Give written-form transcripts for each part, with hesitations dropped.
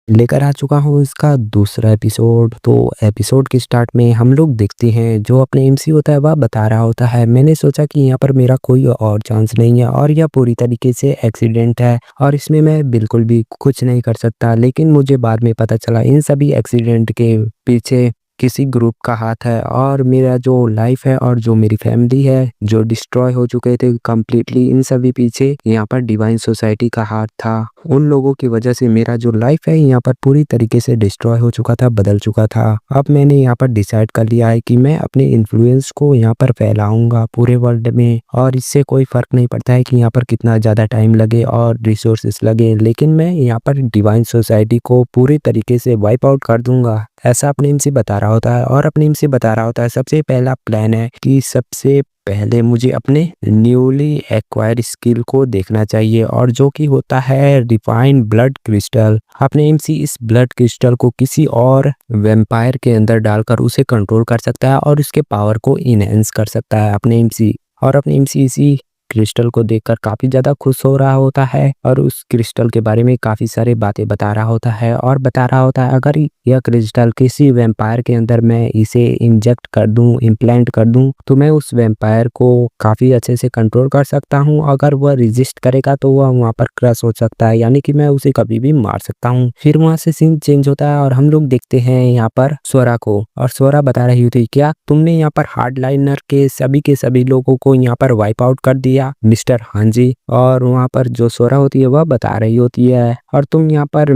लेकर आ चुका हूँ इसका दूसरा एपिसोड। तो एपिसोड के स्टार्ट में हम लोग देखते हैं जो अपने एमसी होता है वह बता रहा होता है, मैंने सोचा कि यहाँ पर मेरा कोई और चांस नहीं है और यह पूरी तरीके से एक्सीडेंट है और इसमें मैं बिल्कुल भी कुछ नहीं कर सकता। लेकिन मुझे बाद में पता चला इन सभी एक्सीडेंट के पीछे किसी ग्रुप का हाथ है और मेरा जो लाइफ है और जो मेरी फैमिली है जो डिस्ट्रॉय हो चुके थे कंप्लीटली, इन सभी पीछे यहाँ पर डिवाइन सोसाइटी का हाथ था। उन लोगों की वजह से मेरा जो लाइफ है यहाँ पर पूरी तरीके से डिस्ट्रॉय हो चुका था, बदल चुका था। अब मैंने यहाँ पर डिसाइड कर लिया है कि मैं अपने इन्फ्लुएंस को यहाँ पर फैलाऊंगा पूरे वर्ल्ड में, और इससे कोई फर्क नहीं पड़ता है कि यहाँ पर कितना ज़्यादा टाइम लगे और रिसोर्सेस लगे, लेकिन मैं यहाँ पर डिवाइन सोसाइटी को पूरी तरीके से वाइप आउट कर दूंगा, ऐसा अपने इनसे बता रहा होता है। और अपने इनसे बता रहा होता है सबसे पहला प्लान है कि सबसे पहले मुझे अपने न्यूली एक्वायर्ड स्किल को देखना चाहिए, और जो कि होता है रिफाइंड ब्लड क्रिस्टल। अपने एमसी इस ब्लड क्रिस्टल को किसी और वेम्पायर के अंदर डालकर उसे कंट्रोल कर सकता है और उसके पावर को इनहेंस कर सकता है अपने एमसी। और अपने एमसी इसी क्रिस्टल को देखकर काफी ज्यादा खुश हो रहा होता है और उस क्रिस्टल के बारे में काफी सारी बातें बता रहा होता है और बता रहा होता है अगर यह क्रिस्टल किसी वेम्पायर के अंदर मैं इसे इंजेक्ट कर दूं, इम्प्लांट कर दूं, तो मैं उस वेम्पायर को काफी अच्छे से कंट्रोल कर सकता हूं। अगर वह रेजिस्ट करेगा तो वह वहां पर क्रश हो सकता है, यानी कि मैं उसे कभी भी मार सकता हूं। फिर वहां से सीन चेंज होता है और हम लोग देखते हैं यहाँ पर स्वरा को, और स्वरा बता रही होती क्या तुमने यहाँ पर हार्डलाइनर के सभी लोगों को यहाँ पर वाइप आउट कर दिया मिस्टर हाँ जी। और वहाँ पर जो स्वरा होती है वह बता रही होती है और तुम यहाँ पर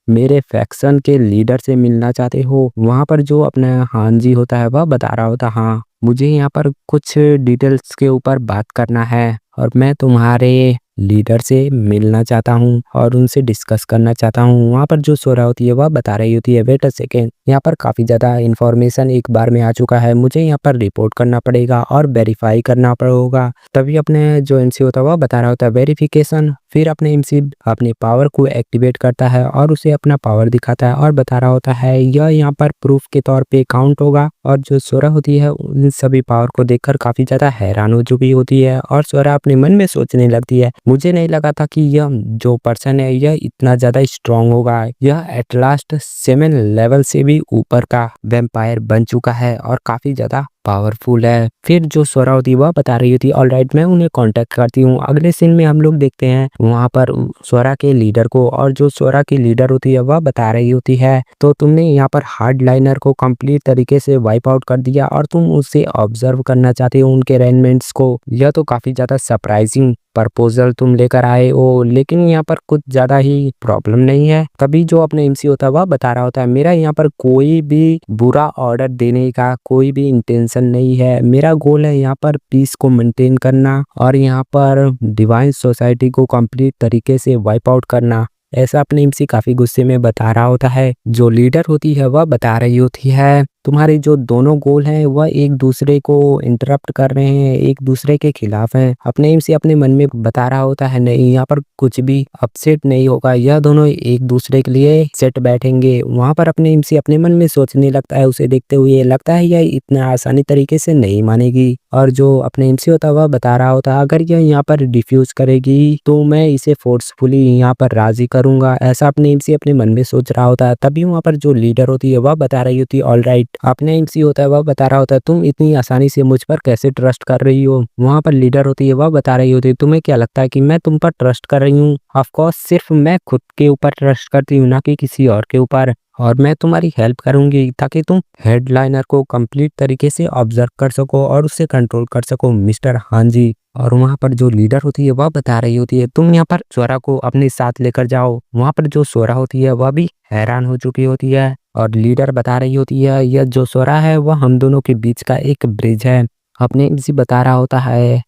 मेरे फैक्शन के लीडर से मिलना चाहते हो। वहाँ पर जो अपना हाँ जी होता है वह बता रहा होता हाँ मुझे यहाँ पर कुछ डिटेल्स के ऊपर बात करना है और मैं तुम्हारे लीडर से मिलना चाहता हूँ और उनसे डिस्कस करना चाहता हूँ। वहाँ पर जो स्वरा होती है वह बता रही होती है वेट अ सेकेंड, यहाँ पर काफ़ी ज़्यादा इन्फॉर्मेशन एक बार में आ चुका है, मुझे यहाँ पर रिपोर्ट करना पड़ेगा और वेरीफाई करना पड़ेगा। तभी अपने जो एमसी होता है वह बता रहा होता है वेरिफिकेशन। फिर अपने एमसी अपने पावर को एक्टिवेट करता है और उसे अपना पावर दिखाता है और बता रहा होता है यह यहाँ पर प्रूफ के तौर पे काउंट होगा। और जो स्वरा होती है उन सभी पावर को देखकर काफी ज्यादा हैरान हो चुकी होती है और स्वरा अपने मन में सोचने लगती है मुझे नहीं लगा था कि यह जो पर्सन है यह इतना ज्यादा स्ट्रांग होगा, यह एट लास्ट 7 लेवल से भी ऊपर का वेम्पायर बन चुका है और काफी ज्यादा पावरफुल है। फिर जो स्वरा होती है वह बता रही होती है ऑलराइट मैं उन्हें कांटेक्ट करती हूँ। अगले सीन में हम लोग देखते हैं वहाँ पर स्वरा के लीडर को, और जो स्वरा की लीडर होती है वह बता रही होती है तो तुमने यहाँ पर हार्ड लाइनर को कंप्लीट तरीके से वाइप आउट कर दिया और तुम उसे ऑब्जर्व करना चाहते हो उनके अरेंजमेंट्स को। यह तो काफी ज्यादा सरप्राइजिंग प्रपोजल तुम लेकर आए हो, लेकिन यहाँ पर कुछ ज्यादा ही प्रॉब्लम नहीं है। तभी जो अपने एमसी होता है वह बता रहा होता है मेरा यहाँ पर कोई भी बुरा ऑर्डर देने का कोई भी इंटेंशन नहीं है, मेरा गोल है यहाँ पर पीस को मेंटेन करना और यहाँ पर डिवाइन सोसाइटी को कंप्लीट तरीके से वाइप आउट करना, ऐसा अपने एमसी काफी गुस्से में बता रहा होता है। जो लीडर होती है वह बता रही होती है तुम्हारे जो दोनों गोल हैं वह एक दूसरे को इंटरप्ट कर रहे हैं, एक दूसरे के खिलाफ हैं। अपने एमसी अपने मन में बता रहा होता है नहीं यहाँ पर कुछ भी अपसेट नहीं होगा, यह दोनों एक दूसरे के लिए सेट बैठेंगे। वहां पर अपने एमसी अपने मन में सोचने लगता है, उसे देखते हुए लगता है यह इतना आसानी तरीके से नहीं मानेगी। और जो अपने एमसी होता है वह बता रहा होता है अगर यह यहाँ पर डिफ्यूज करेगी तो मैं इसे फोर्सफुली यहाँ पर राजी करूंगा, ऐसा अपने एमसी अपने मन में सोच रहा होता है। तभी वहाँ पर जो लीडर होती है वह बता रही होती है ऑलराइट, अपने एमसी होता है वह बता रहा होता है तुम इतनी आसानी से मुझ पर कैसे ट्रस्ट कर रही हो। वहाँ पर लीडर होती है वह बता रही होती है तुम्हें क्या लगता है कि मैं तुम पर ट्रस्ट कर रही हूँ? ऑफ कोर्स सिर्फ मैं खुद के ऊपर ट्रस्ट करती हूँ, ना कि किसी और के ऊपर, और मैं तुम्हारी हेल्प करूंगी ताकि तुम हेडलाइनर को कंप्लीट तरीके से ऑब्जर्व कर सको और उसे कंट्रोल कर सको मिस्टर हाँ जी। और वहाँ पर जो लीडर होती है वह बता रही होती है तुम यहाँ पर स्वरा को अपने साथ लेकर जाओ। वहाँ पर जो स्वरा होती है वह भी हैरान हो चुकी होती है और लीडर बता रही होती है यह जो स्वरा है वह हम दोनों के बीच का एक ब्रिज है। अपने इसी बता रहा होता है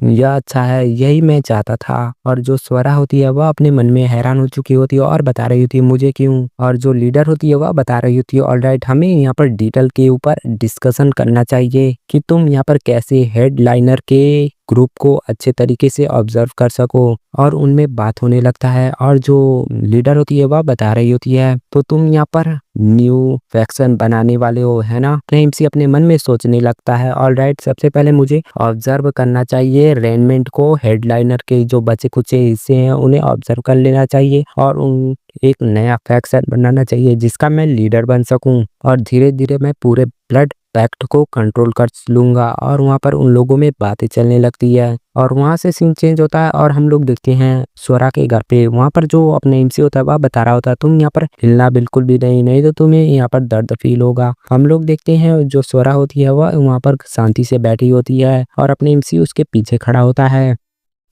यह अच्छा है, यही मैं चाहता था। और जो स्वरा होती है वह अपने मन में हैरान हो चुकी होती है और बता रही होती है मुझे क्यों। और जो लीडर होती है वह बता रही होती है ऑलराइट हमें यहाँ पर डिटेल के ऊपर डिस्कशन करना चाहिए कि तुम यहाँ पर कैसे हेडलाइनर के ग्रुप को अच्छे तरीके से ऑब्जर्व कर सको, और उनमें बात होने लगता है। और जो लीडर होती है वह बता रही होती है तो तुम यहाँ पर न्यू फैक्शन बनाने वाले हो है ना। प्रेम से अपने मन में सोचने लगता है ऑलराइट सबसे पहले मुझे ऑब्जर्व करना चाहिए मुझे रेनमेंट को हेडलाइनर के जो बचे कुचे हिस्से हैं उन्हें ऑब्जर्व कर लेना चाहिए और उन एक नया फैक्शन बनाना चाहिए जिसका मैं लीडर बन सकूं और धीरे धीरे मैं पूरे ब्लड पैक्ट को कंट्रोल कर लूंगा। और वहाँ पर उन लोगों में बातें चलने लगती है और वहाँ से सीन चेंज होता है और हम लोग देखते हैं स्वरा के घर पे। वहाँ पर जो अपने एमसी होता है वह बता रहा होता है तुम यहाँ पर हिलना बिल्कुल भी नहीं तो तुम्हें यहाँ पर दर्द फील होगा। हम लोग देखते हैं जो स्वरा होती है वह वहाँ पर शांति से बैठी होती है और अपने एमसी उसके पीछे खड़ा होता है।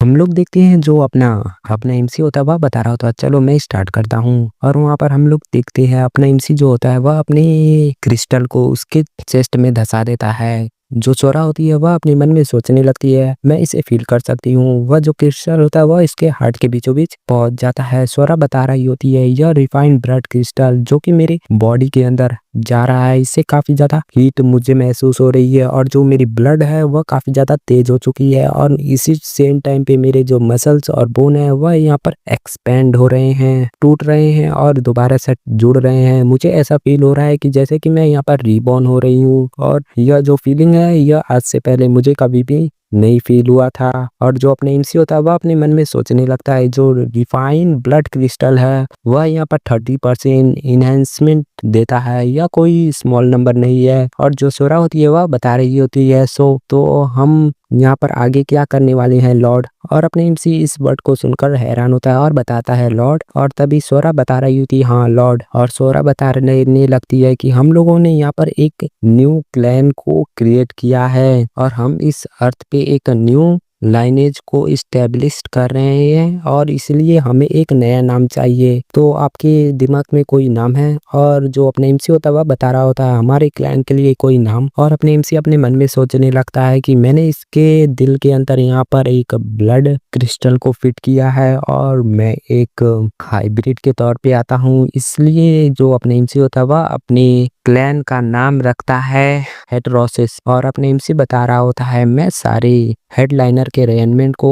हम लोग देखते हैं जो अपना अपना एमसी होता है वह बता रहा होता है चलो मैं स्टार्ट करता हूँ। और वहाँ पर हम लोग देखते हैं अपना एमसी जो होता है वह अपने क्रिस्टल को उसके चेस्ट में धंसा देता है। जो स्वरा होती है वह अपने मन में सोचने लगती है मैं इसे फील कर सकती हूँ। वह जो क्रिस्टल होता है वह इसके हार्ट के बीचों बीच पहुंच जाता है। स्वरा बता रही होती है यह रिफाइंड ब्लड क्रिस्टल जो कि मेरे बॉडी के अंदर जा रहा है इससे काफी ज्यादा हीट मुझे महसूस हो रही है और जो मेरी ब्लड है वह काफी ज्यादा तेज हो चुकी है और इसी सेम टाइम पे मेरे जो मसल्स और बोन है वह यहाँ पर एक्सपेंड हो रहे हैं, टूट रहे हैं और दोबारा से जुड़ रहे हैं। मुझे ऐसा फील हो रहा है कि जैसे कि मैं यहाँ पर रीबॉर्न हो रही हूँ और यह जो फीलिंग है यह आज से पहले मुझे कभी भी नहीं फील हुआ था। और जो अपने एमसी होता है वह अपने मन में सोचने लगता है जो रिफाइंड ब्लड क्रिस्टल है वह यहाँ पर 30% इन्हेंसमेंट देता है, यह कोई स्मॉल नंबर नहीं है। और जो सोरा होती है वह बता रही होती है सो तो हम यहाँ पर आगे क्या करने वाले हैं लॉर्ड। और अपने एमसी इस वर्ड को सुनकर हैरान होता है और बताता है लॉर्ड। और तभी सोरा बता रही होती है हाँ लॉर्ड। और सोरा बताने लगती है कि हम लोगों ने यहाँ पर एक न्यू क्लैन को क्रिएट किया है और हम इस अर्थ पे एक न्यू लाइनेज को इस्टेब्लिश कर रहे हैं और इसलिए हमें एक नया नाम चाहिए। तो आपके दिमाग में कोई नाम है? और जो अपने एमसी होता है वह बता रहा होता है हमारे क्लैन के लिए कोई नाम। और अपने एमसी अपने मन में सोचने लगता है कि मैंने इसके दिल के अंदर यहाँ पर एक ब्लड क्रिस्टल को फिट किया है और मैं एक हाइब्रिड के तौर पे आता हूँ। इसलिए जो अपने एमसी होता है वह अपने क्लैन का नाम रखता है हेटेरोसिस। और अपने एमसी बता रहा होता है मैं सारे हेडलाइनर के अरेंजमेंट को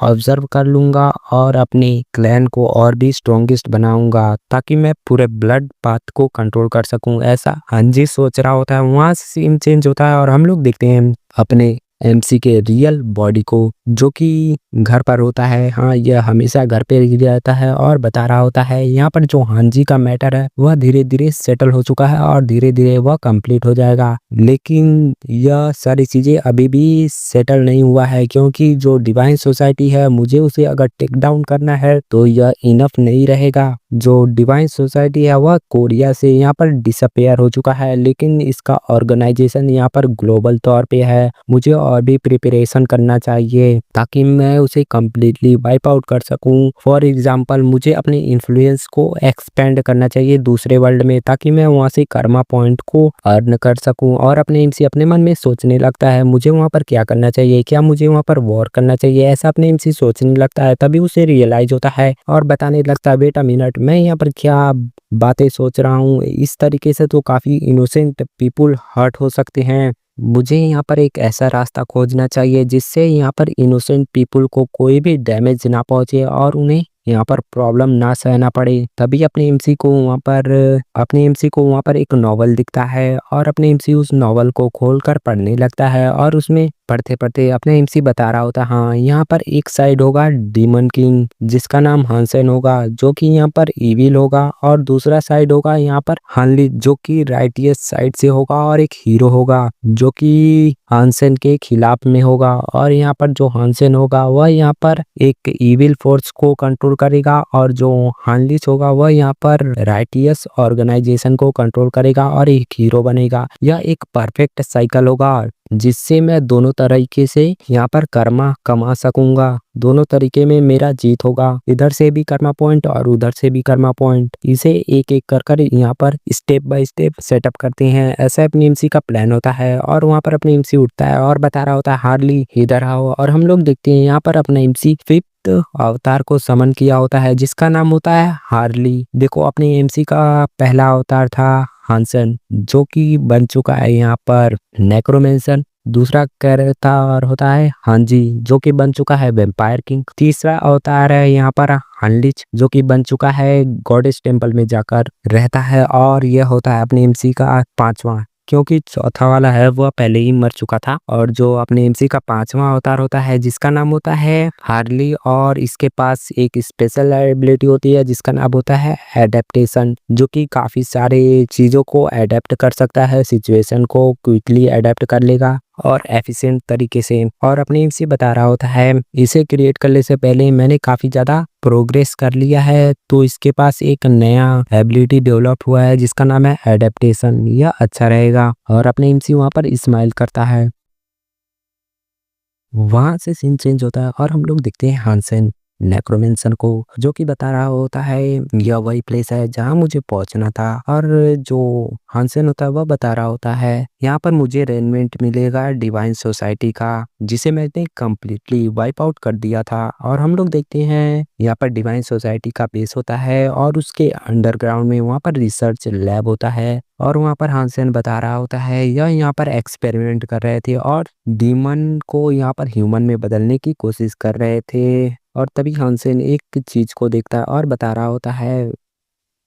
ऑब्जर्व कर लूंगा और अपने क्लैन को और भी स्ट्रॉन्गेस्ट बनाऊंगा ताकि मैं पूरे ब्लड पाथ को कंट्रोल कर सकूं। ऐसा हंजी सोच रहा होता है। वहां से सीन चेंज होता है और हम लोग देखते हैं अपने एमसी के रियल बॉडी को जो कि घर पर होता है। हाँ यह हमेशा घर पे ही रहता है और बता रहा होता है यहाँ पर जो हांजी का मैटर है वह धीरे धीरे सेटल हो चुका है और धीरे धीरे वह कंप्लीट हो जाएगा। लेकिन यह सारी चीजें अभी भी सेटल नहीं हुआ है क्योंकि जो डिवाइन सोसाइटी है मुझे उसे अगर टेक डाउन करना है तो यह इनफ नहीं रहेगा। जो डिवाइन सोसाइटी है वह कोरिया से यहाँ पर डिसअपेयर हो चुका है लेकिन इसका ऑर्गेनाइजेशन यहाँ पर ग्लोबल तौर पे है। मुझे और भी प्रिपरेशन करना चाहिए ताकि मैं उसे कम्प्लीटली वाइप आउट कर सकूं। फॉर एग्जांपल मुझे अपने इन्फ्लुएंस को एक्सपेंड करना चाहिए दूसरे वर्ल्ड में ताकि मैं वहां से कर्मा पॉइंट को अर्न कर सकूं। और अपने एमसी अपने मन में सोचने लगता है मुझे वहां पर क्या करना चाहिए, क्या मुझे वहां पर वॉर करना चाहिए, ऐसा अपने एमसी सोचने लगता है। तभी उसे रियलाइज होता है और बताने लगता है बेटा मिनट मैं यहाँ पर क्या बातें सोच रहा हूँ, इस तरीके से तो काफी इनोसेंट पीपुल हर्ट हो सकते हैं। मुझे यहाँ पर एक ऐसा रास्ता खोजना चाहिए जिससे यहाँ पर इनोसेंट पीपुल को कोई भी डैमेज ना पहुंचे और उन्हें यहाँ पर प्रॉब्लम ना सहना पड़े। तभी अपने एमसी को वहाँ पर एक नॉवल दिखता है और अपने एमसी उस नॉवल को खोलकर पढ़ने लगता है और उसमें पढ़ते पढ़ते अपने एमसी बता रहा होता हाँ यहाँ पर एक साइड होगा डीमन किंग जिसका नाम हांसेन होगा जो कि यहाँ पर इविल होगा और दूसरा साइड होगा यहाँ पर हानली जो कि राइटियस साइड से होगा और एक हीरो होगा जो कि हांसेन के खिलाफ में होगा। और यहाँ पर जो हांसेन होगा वह यहाँ पर एक इविल फोर्स को कंट्रोल करेगा और जो हानलिच होगा वह यहाँ पर राइटियस ऑर्गेनाइजेशन को कंट्रोल करेगा और एक हीरो बनेगा। यह एक परफेक्ट साइकिल होगा जिससे मैं दोनों तरीके से यहाँ पर कर्मा कमा सकूंगा। दोनों तरीके में मेरा जीत होगा, इधर से भी कर्मा पॉइंट और उधर से भी कर्मा पॉइंट। इसे एक एक कर यहाँ पर स्टेप बाय स्टेप सेटअप करते हैं। ऐसा अपनी एमसी का प्लान होता है और वहाँ पर अपनी एमसी उठता है और बता रहा होता है हार्ली इधर आओ। और हम लोग देखते हैं यहाँ पर अपना एमसी फिफ्थ अवतार को समन किया होता है जिसका नाम होता है हार्ली। देखो अपने एमसी का पहला अवतार था हांसन जो कि बन चुका है यहाँ पर नेक्रोमेंसन। दूसरा कैरेक्टर होता है हांजी जो कि बन चुका है वेम्पायर किंग। तीसरा अवतार है यहाँ पर हानलिच जो कि बन चुका है गॉडेस टेम्पल में जाकर रहता है। और यह होता है अपने एमसी का पांचवा क्योंकि चौथा वाला है वह पहले ही मर चुका था। और जो अपने एमसी का 5वां अवतार होता है जिसका नाम होता है हार्ली, और इसके पास एक स्पेशल एबिलिटी होती है जिसका नाम होता है एडेप्टेशन, जो कि काफ़ी सारे चीज़ों को एडेप्ट कर सकता है, सिचुएशन को क्विकली एडेप्ट कर लेगा और एफिशिएंट तरीके से। और अपने एमसी बता रहा होता है इसे क्रिएट करने से पहले मैंने काफ़ी ज़्यादा प्रोग्रेस कर लिया है, तो इसके पास एक नया एबिलिटी डेवलप हुआ है जिसका नाम है एडेप्टेशन, यह अच्छा रहेगा। और अपने एमसी वहाँ पर स्माइल करता है। वहाँ से सीन चेंज होता है और हम लोग देखते हैं हानसेन नेक्रोमेंसन को, जो कि बता रहा होता है यह वही प्लेस है जहाँ मुझे पहुँचना था। और जो हानसेन होता है वह बता रहा होता है यहाँ पर मुझे रेनमेंट मिलेगा डिवाइन सोसाइटी का, जिसे मैंने कम्प्लीटली वाइप आउट कर दिया था। और हम लोग देखते हैं यहाँ पर डिवाइन सोसाइटी का बेस होता है और उसके अंडरग्राउंड में वहाँ पर रिसर्च लैब होता है। और वहाँ पर हानसेन बता रहा होता है यह यहाँ पर एक्सपेरिमेंट कर रहे थे और डीमन को यहाँ पर ह्यूमन में बदलने की कोशिश कर रहे थे। और तभी हानसेन एक चीज को देखता है और बता रहा होता है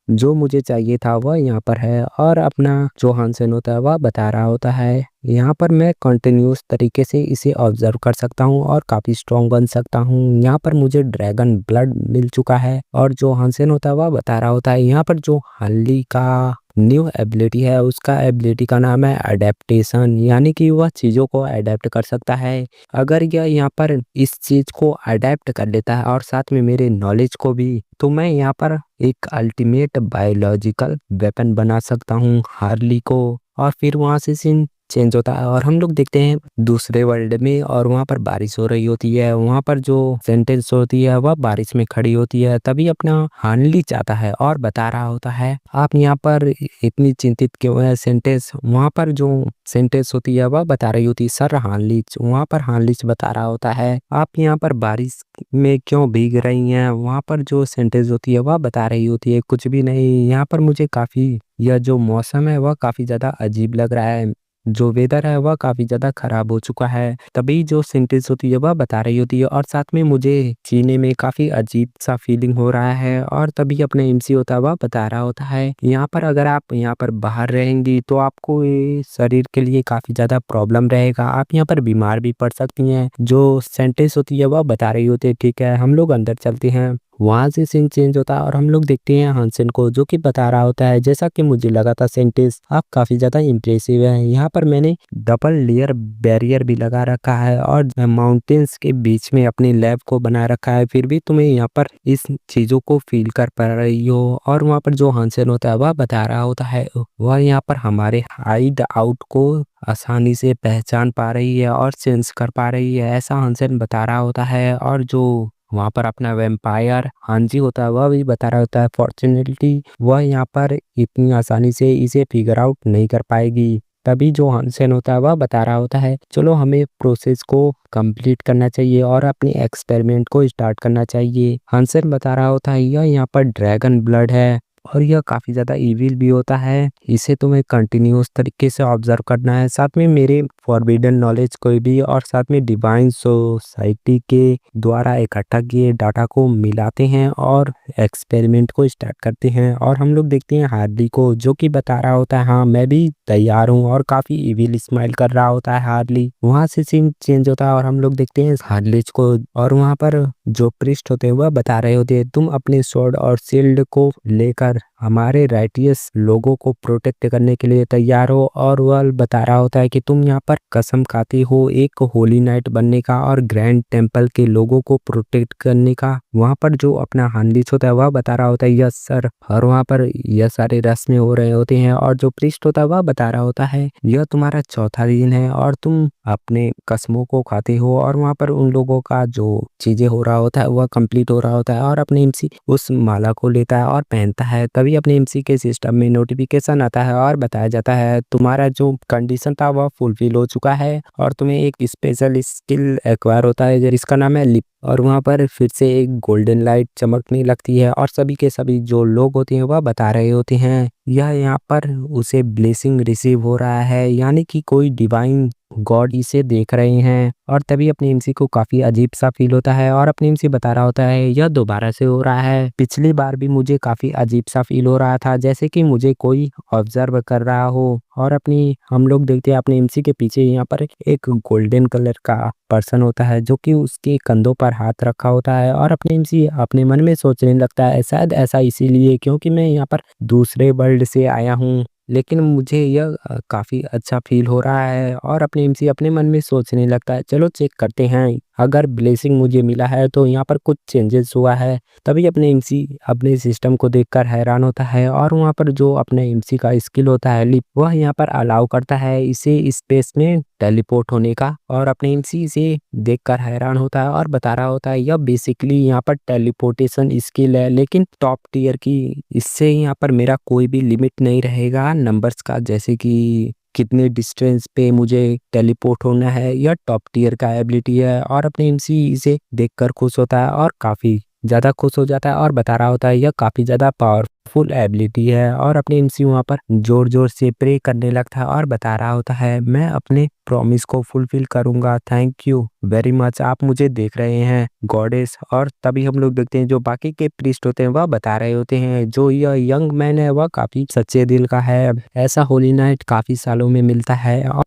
जो मुझे चाहिए था वह यहाँ पर है। और अपना जो हानसेन होता है वह बता रहा होता है यहाँ पर मैं कंटिन्यूस तरीके से इसे ऑब्जर्व कर सकता हूँ और काफ़ी स्ट्रॉन्ग बन सकता हूँ। यहाँ पर मुझे ड्रैगन ब्लड मिल चुका है। और जो हानसेन होता है वह बता रहा होता है यहाँ पर जो हल्ली का न्यू एबिलिटी है उसका एबिलिटी का नाम है अडेप्टेशन, यानी कि वह चीज़ों को अडेप्ट कर सकता है। अगर यह यहाँ पर इस चीज़ को अडेप्ट कर लेता है और साथ में मेरे नॉलेज को भी, तो मैं यहाँ पर एक अल्टीमेट बायोलॉजिकल वेपन बना सकता हूँ हार्ली को। और फिर वहाँ से सीन चेंज होता है और हम लोग देखते हैं दूसरे वर्ल्ड में, और वहाँ पर बारिश हो रही होती है। वहाँ पर जो सेंटेंस होती है वह बारिश में खड़ी होती है। तभी अपना हार्ली चाहता है और बता रहा होता है आप यहाँ पर इतनी चिंतित क्यों है। सेंटेंस वहाँ पर जो सेंटेंस होती है वह बता रही होती है सर हार्लिच, वहाँ पर हार्लिच बता रहा होता है आप यहाँ पर बारिश में क्यों भीग रही हैं। वहाँ पर जो सेंटेंस होती है वह बता रही होती है कुछ भी नहीं, यहाँ पर मुझे काफ़ी यह जो मौसम है वह काफ़ी ज़्यादा अजीब लग रहा है, जो वेदर है वह काफ़ी ज़्यादा ख़राब हो चुका है। तभी जो सेंटेंस होती है वह बता रही होती है और साथ में मुझे जीने में काफ़ी अजीब सा फीलिंग हो रहा है। और तभी अपने एमसी होता है वह बता रहा होता है यहाँ पर अगर आप यहाँ पर बाहर रहेंगी तो आपको ये शरीर के लिए काफ़ी ज़्यादा प्रॉब्लम रहेगा, आप यहाँ पर बीमार भी पड़ सकती हैं। जो सेंटेंस होती है वह बता रही होती है ठीक है हम लोग अंदर चलते हैं। वहाँ से सीन चेंज होता है और हम लोग देखते हैं हानसेन को, जो कि बता रहा होता है जैसा कि मुझे लगा था सेंटेंस आप काफ़ी ज़्यादा इम्प्रेसिव है। यहाँ पर मैंने डबल लेयर बैरियर भी लगा रखा है और माउंटेन्स के बीच में अपनी लैब को बना रखा है, फिर भी तुम्हें यहाँ पर इस चीज़ों को फील कर पा रही हो। और वहाँ पर जो हानसेन होता है वह बता रहा होता है वह यहाँ पर हमारे हाइड आउट को आसानी से पहचान पा रही है और सेंस कर पा रही है, ऐसा हानसेन बता रहा होता है। और जो वहाँ पर अपना वैम्पायर हांजी होता है वह भी बता रहा होता है फॉर्चुनेटली वह यहाँ पर इतनी आसानी से इसे फिगर आउट नहीं कर पाएगी। तभी जो हानसेन होता है वह बता रहा होता है चलो हमें प्रोसेस को कंप्लीट करना चाहिए और अपने एक्सपेरिमेंट को स्टार्ट करना चाहिए। हानसेन बता रहा होता है यह यहाँ पर ड्रैगन ब्लड है और यह काफ़ी ज़्यादा इविल भी होता है, इसे तुम्हें कंटिन्यूस तरीके से ऑब्जर्व करना है, साथ में मेरे फॉरबिडन नॉलेज को भी और साथ में डिवाइन सोसाइटी के द्वारा इकट्ठा किए डाटा को मिलाते हैं और एक्सपेरिमेंट को स्टार्ट करते हैं। और हम लोग देखते हैं हार्ली को, जो कि बता रहा होता है हाँ मैं भी तैयार हूँ, और काफ़ी इविल स्माइल कर रहा होता है हार्ली। वहाँ से सीन चेंज होता है और हम लोग देखते हैं हार्लिच को, और वहाँ पर जो प्रिस्ट होते हैं वह बता रहे होते हैं तुम अपने स्वॉर्ड और शील्ड को लेकर हमारे राइटियस लोगों को प्रोटेक्ट करने के लिए तैयार हो। और वह बता रहा होता है कि तुम यहाँ पर कसम खाते हो एक होली नाइट बनने का और ग्रैंड टेम्पल के लोगों को प्रोटेक्ट करने का। वहाँ पर जो अपना हांडिच होता है वह बता रहा होता है यस सर, और वहाँ पर यह सारे रस्में हो रहे होते हैं। और जो प्रीस्ट होता है वह बता रहा होता है यह तुम्हारा चौथा दिन है और तुम अपने कस्मों को खाते हो। और वहाँ पर उन लोगों का जो चीजें हो रहा होता है वह कंप्लीट हो रहा होता है और अपने एमसी उस माला को लेता है और पहनता है। तभी अपने एमसी के सिस्टम में नोटिफिकेशन आता है और बताया जाता है तुम्हारा जो कंडीशन था वह फुलफिल हो चुका है और तुम्हें एक स्पेशल स्किल एक्वायर होता है जिसका नाम है लिप। और वहाँ पर फिर से एक गोल्डन लाइट चमकने लगती है और सभी के सभी जो लोग होते हैं वह बता रहे होते हैं यह यहाँ पर उसे ब्लेसिंग रिसीव हो रहा है, यानी कि कोई डिवाइन गॉड इसे देख रहे हैं। और तभी अपने एमसी को काफी अजीब सा फील होता है और अपने एमसी बता रहा होता है यह दोबारा से हो रहा है, पिछली बार भी मुझे काफी अजीब सा फील हो रहा था जैसे कि मुझे कोई ऑब्जर्व कर रहा हो। और अपनी हम लोग देखते हैं अपने एमसी के पीछे यहाँ पर एक गोल्डन कलर का पर्सन होता है जो कि उसके कंधों पर हाथ रखा होता है और अपने एमसी अपने मन में सोचने लगता है शायद ऐसा इसीलिए क्योंकि मैं यहाँ पर दूसरे वर्ल्ड से आया हूँ, लेकिन मुझे यह काफ़ी अच्छा फ़ील हो रहा है और अपने एमसी अपने मन में सोचने लगता है चलो चेक करते हैं, अगर ब्लेसिंग मुझे मिला है तो यहाँ पर कुछ चेंजेस हुआ है। तभी अपने एमसी अपने सिस्टम को देखकर हैरान होता है और वहाँ पर जो अपने एमसी का स्किल होता है लिप वह यहाँ पर अलाउ करता है इसे स्पेस में टेलीपोर्ट होने का और अपने एमसी इसे देखकर हैरान होता है और बता रहा होता है यह बेसिकली यहाँ पर टेलीपोर्टेशन स्किल है लेकिन टॉप टियर की, इससे यहाँ पर मेरा कोई भी लिमिट नहीं रहेगा नंबर्स का, जैसे कि कितने डिस्टेंस पे मुझे टेलीपोर्ट होना है, यह टॉप टियर का एबिलिटी है। और अपने एमसी इसे देखकर खुश होता है और काफ़ी ज़्यादा खुश हो जाता है और बता रहा होता है यह काफ़ी ज़्यादा पावरफुल एबिलिटी है और अपने एमसी वहाँ पर जोर जोर से प्रे करने लगता है और बता रहा होता है मैं अपने प्रॉमिस को फुलफिल करूंगा, थैंक यू वेरी मच, आप मुझे देख रहे हैं गॉडेस। और तभी हम लोग देखते हैं जो बाकी के प्रीस्ट होते हैं वह बता रहे होते हैं जो यह यंग मैन है वह काफ़ी सच्चे दिल का है, ऐसा होली नाइट काफ़ी सालों में मिलता है। और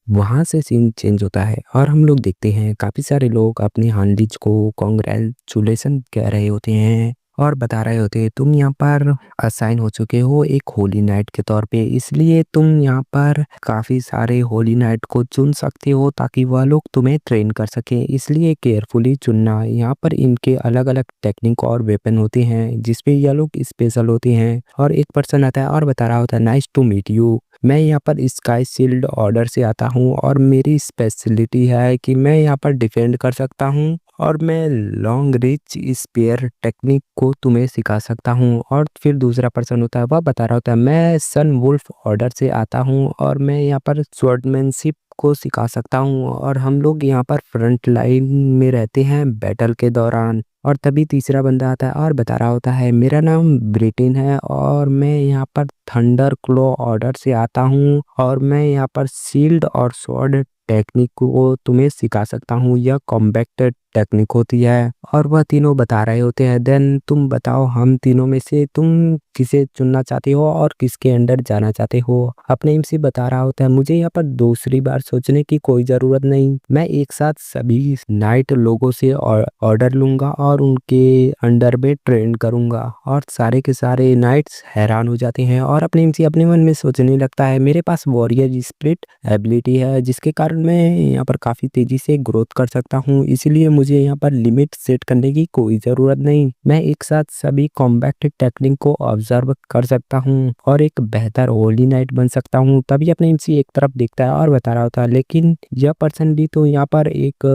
वहाँ से सीन चेंज होता है और हम लोग देखते हैं काफ़ी सारे लोग अपने हांडीज को कॉन्ग्रेचुलेसन कह रहे होते हैं और बता रहे होते हैं तुम यहाँ पर असाइन हो चुके हो एक होली नाइट के तौर पे, इसलिए तुम यहाँ पर काफ़ी सारे होली नाइट को चुन सकते हो ताकि वह लोग तुम्हें ट्रेन कर सकें, इसलिए केयरफुली चुनना। यहाँ पर इनके अलग अलग टेक्निक और वेपन होते हैं जिसपे यह लोग स्पेशल होते हैं। और एक पर्सन आता है और बता रहा होता है नाइस टू मीट यू, मैं यहाँ पर स्काई शील्ड ऑर्डर से आता हूँ और मेरी स्पेशलिटी है कि मैं यहाँ पर डिफेंड कर सकता हूँ और मैं लॉन्ग रिच स्पेयर टेक्निक को तुम्हें सिखा सकता हूँ। और फिर दूसरा पर्सन होता है वह बता रहा होता है मैं सन वुल्फ ऑर्डर से आता हूँ और मैं यहाँ पर स्वॉर्डमैनशिप को सिखा सकता हूँ और हम लोग यहाँ पर फ्रंट लाइन में रहते हैं बैटल के दौरान। और तभी तीसरा बंदा आता है और बता रहा होता है मेरा नाम ब्रिटेन है और मैं यहाँ पर थंडर क्लो ऑर्डर से आता हूँ और मैं यहाँ पर शील्ड और स्वॉर्ड टेक्निक को तुम्हें सिखा सकता हूँ, यह कॉम्बैक्ट टेक्निक होती है। और वह तीनों बता रहे होते हैं देन तुम बताओ हम तीनों में से तुम किसे चुनना चाहते हो और किसके अंडर जाना चाहते हो। अपने एमसी बता रहा होता है मुझे यहाँ पर दूसरी बार सोचने की कोई ज़रूरत नहीं, मैं एक साथ सभी नाइट लोगों से ऑर्डर लूँगा और उनके अंडर में ट्रेन करूँगा। और सारे के सारे नाइट्स हैरान हो जाते हैं और अपने एमसी अपने मन में सोचने लगता है मेरे पास वॉरियर स्पिरिट एबिलिटी है जिसके कारण मैं यहाँ पर काफ़ी तेज़ी से ग्रोथ कर सकता हूँ, इसलिए मुझे यहाँ पर लिमिट सेट करने की कोई ज़रूरत नहीं, मैं एक साथ सभी कॉम्बैक्ट टेक्निक को ऑब्जर्व कर सकता हूँ और एक बेहतर होली नाइट बन सकता हूँ। तभी अपने एमसी एक तरफ देखता है और बता रहा होता है लेकिन यह पर्सन भी तो यहाँ पर एक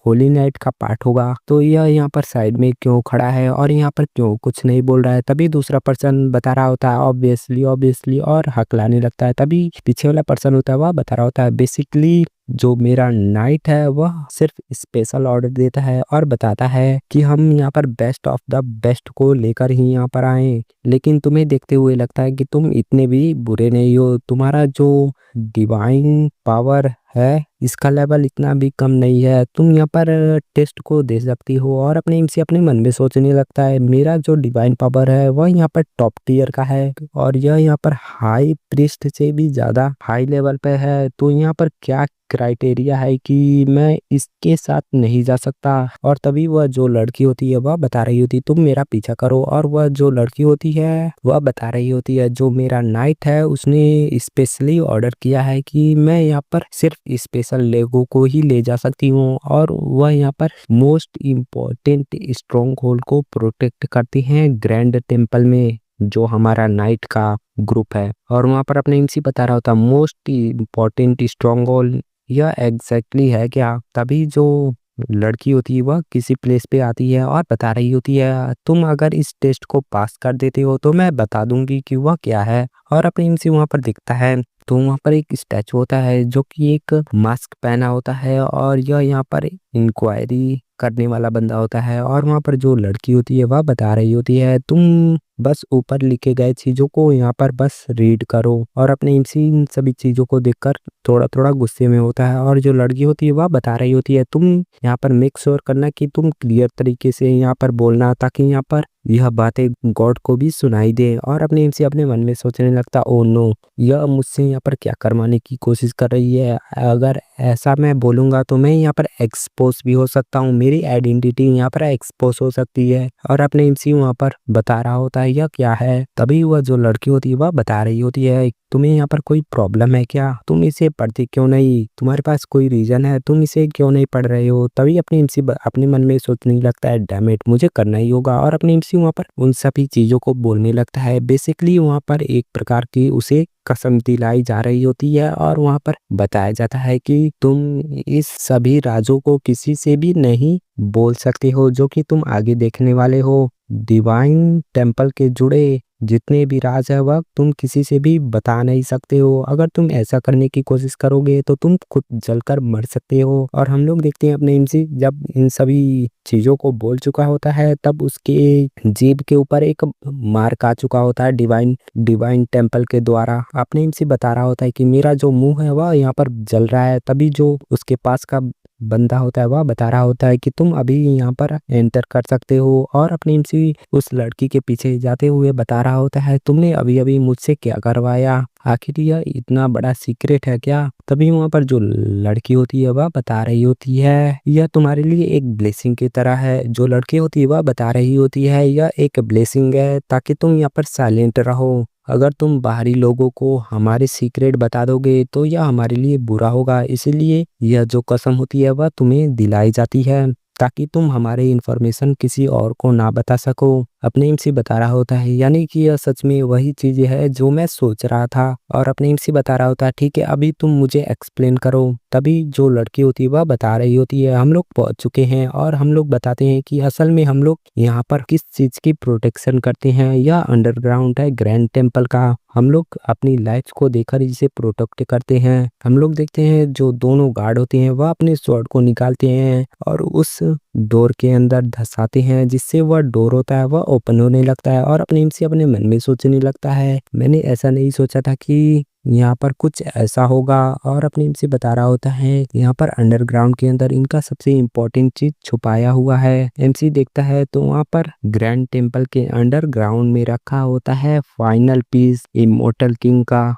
होली नाइट का पार्ट होगा, तो यह यहाँ पर साइड में क्यों खड़ा है और यहाँ पर क्यों कुछ नहीं बोल रहा है। तभी दूसरा पर्सन बता रहा होता है ऑब्वियसली ऑब्वियसली और हकलाने लगता है। तभी पीछे वाला पर्सन होता है वह बता रहा होता है बेसिकली जो मेरा नाइट है वह सिर्फ स्पेशल ऑर्डर देता है और बताता है कि हम यहाँ पर बेस्ट ऑफ द बेस्ट को लेकर ही यहाँ पर आए, लेकिन तुम्हें देखते हुए लगता है कि तुम इतने भी बुरे नहीं हो, तुम्हारा जो डिवाइन पावर है इसका लेवल इतना भी कम नहीं है, तुम यहाँ पर टेस्ट को दे सकती हो। और अपने एमसी अपने मन में सोचने लगता है मेरा जो डिवाइन पावर है वह यहाँ पर टॉप टियर का है और यह यहाँ पर हाई प्रीस्ट से भी ज़्यादा हाई लेवल पे है, तो यहाँ पर क्या क्राइटेरिया है कि मैं इसके साथ नहीं जा सकता। और तभी वह जो लड़की होती है वह बता रही होती तुम मेरा पीछा करो और वह जो लड़की होती है वह बता रही होती है जो मेरा नाइट है उसने स्पेशली ऑर्डर किया है कि मैं यहाँ पर सिर्फ स्पेशल लेगो को ही ले जा सकती हूँ और वह यहाँ पर मोस्ट इम्पोर्टेंट स्ट्रॉन्ग होल्ड को प्रोटेक्ट करती हैं ग्रैंड टेम्पल में जो हमारा नाइट का ग्रुप है। और वहाँ पर अपने एमसी बता रहा होता मोस्ट इम्पोर्टेंट स्ट्रॉन्ग होल्ड यह एग्जैक्टली है क्या। तभी जो लड़की होती है वह किसी प्लेस पे आती है और बता रही होती है तुम अगर इस टेस्ट को पास कर देते हो तो मैं बता दूंगी कि वह क्या है। और अपने एमसी वहाँ पर दिखता है तो वहाँ पर एक स्टैचू होता है जो कि एक मास्क पहना होता है और यह यहाँ पर इंक्वायरी करने वाला बंदा होता है। और वहाँ पर जो लड़की होती है वह बता रही होती है तुम बस ऊपर लिखे गए चीज़ों को यहाँ पर बस रीड करो। और अपने एमसी इन सभी चीज़ों को देखकर थोड़ा थोड़ा गुस्से में होता है और जो लड़की होती है वह बता रही होती है तुम यहाँ पर मेक श्योर करना कि तुम क्लियर तरीके से यहाँ पर बोलना ताकि यहाँ पर यह बातें गॉड को भी सुनाई दे और अपने एमसी अपने मन में सोचने लगता, ओ नो, यह मुझसे यहाँ पर क्या करवाने की कोशिश कर रही है। अगर ऐसा मैं बोलूँगा तो मैं यहाँ पर एक्सपोज़ भी हो सकता हूँ, मेरी आइडेंटिटी यहाँ पर एक्सपोज़ हो सकती है। और अपने एमसी वहाँ पर बता रहा होता है यह क्या है। तभी वह जो लड़की होती है वह बता रही होती है, तुम्हें यहाँ पर कोई प्रॉब्लम है क्या? तुम इसे पढ़ती क्यों नहीं? तुम्हारे पास कोई रीज़न है, तुम इसे क्यों नहीं पढ़ रहे हो? तभी अपने एमसी अपने मन में सोचने लगता है, डैम इट, मुझे करना ही होगा। और अपने एमसी वहाँ पर उन सभी चीज़ों को बोलने लगता है। बेसिकली वहाँ पर एक प्रकार की उसे कसम दिलाई जा रही होती है और वहाँ पर बताया जाता है कि तुम इस सभी राजों को किसी से भी नहीं बोल सकते हो जो कि तुम आगे देखने वाले हो। डिवाइन टेम्पल के जुड़े जितने भी राज है वह तुम किसी से भी बता नहीं सकते हो। अगर तुम ऐसा करने की कोशिश करोगे तो तुम खुद जलकर मर सकते हो। और हम लोग देखते हैं अपने एमसी जब इन सभी चीज़ों को बोल चुका होता है तब उसके जीभ के ऊपर एक मार्क आ चुका होता है डिवाइन टेम्पल के द्वारा। अपने एमसी बता रहा होता है कि मेरा जो मुंह है वह यहाँ पर जल रहा है। तभी जो उसके पास का बंदा होता है वह बता रहा होता है कि तुम अभी यहाँ पर एंटर कर सकते हो। और अपनी एमसी उस लड़की के पीछे जाते हुए बता रहा होता है, तुमने अभी अभी मुझसे क्या करवाया? आखिर यह इतना बड़ा सीक्रेट है क्या? तभी वहाँ पर जो लड़की होती है वह बता रही होती है, यह तुम्हारे लिए एक ब्लेसिंग की तरह है। जो लड़की होती है वह बता रही होती है, यह एक ब्लेसिंग है ताकि तुम यहाँ पर साइलेंट रहो। अगर तुम बाहरी लोगों को हमारे सीक्रेट बता दोगे तो यह हमारे लिए बुरा होगा। इसीलिए यह जो कसम होती है वह तुम्हें दिलाई जाती है ताकि तुम हमारे इन्फॉर्मेशन किसी और को ना बता सको। अपने एमसी बता रहा होता है, यानी कि यह सच में वही चीज़ है जो मैं सोच रहा था। और अपने एमसी बता रहा होता है, ठीक है अभी तुम मुझे एक्सप्लेन करो। तभी जो लड़की होती है वह बता रही होती है, हम लोग पहुंच चुके हैं और हम लोग बताते हैं कि असल में हम लोग यहाँ पर किस चीज़ की प्रोटेक्शन करते हैं। यह अंडरग्राउंड है ग्रैंड टेम्पल का। हम लोग अपनी लाइफ को देकर इसे प्रोटेक्ट करते हैं। हम लोग देखते हैं जो दोनों गार्ड होते हैं वह अपने स्वॉर्ड को निकालते हैं और उस डोर के अंदर धंसाते हैं, जिससे वह डोर होता है वह ओपन होने लगता है। और अपने एमसी अपने मन में सोचने लगता है, मैंने ऐसा नहीं सोचा था कि यहाँ पर कुछ ऐसा होगा। और अपने एमसी बता रहा होता है, यहाँ पर अंडरग्राउंड के अंदर इनका सबसे इम्पोर्टेंट चीज छुपाया हुआ है। एमसी देखता है तो वहाँ पर ग्रैंड टेम्पल के अंडरग्राउंड में रखा होता है फाइनल पीस इमोर्टल किंग का।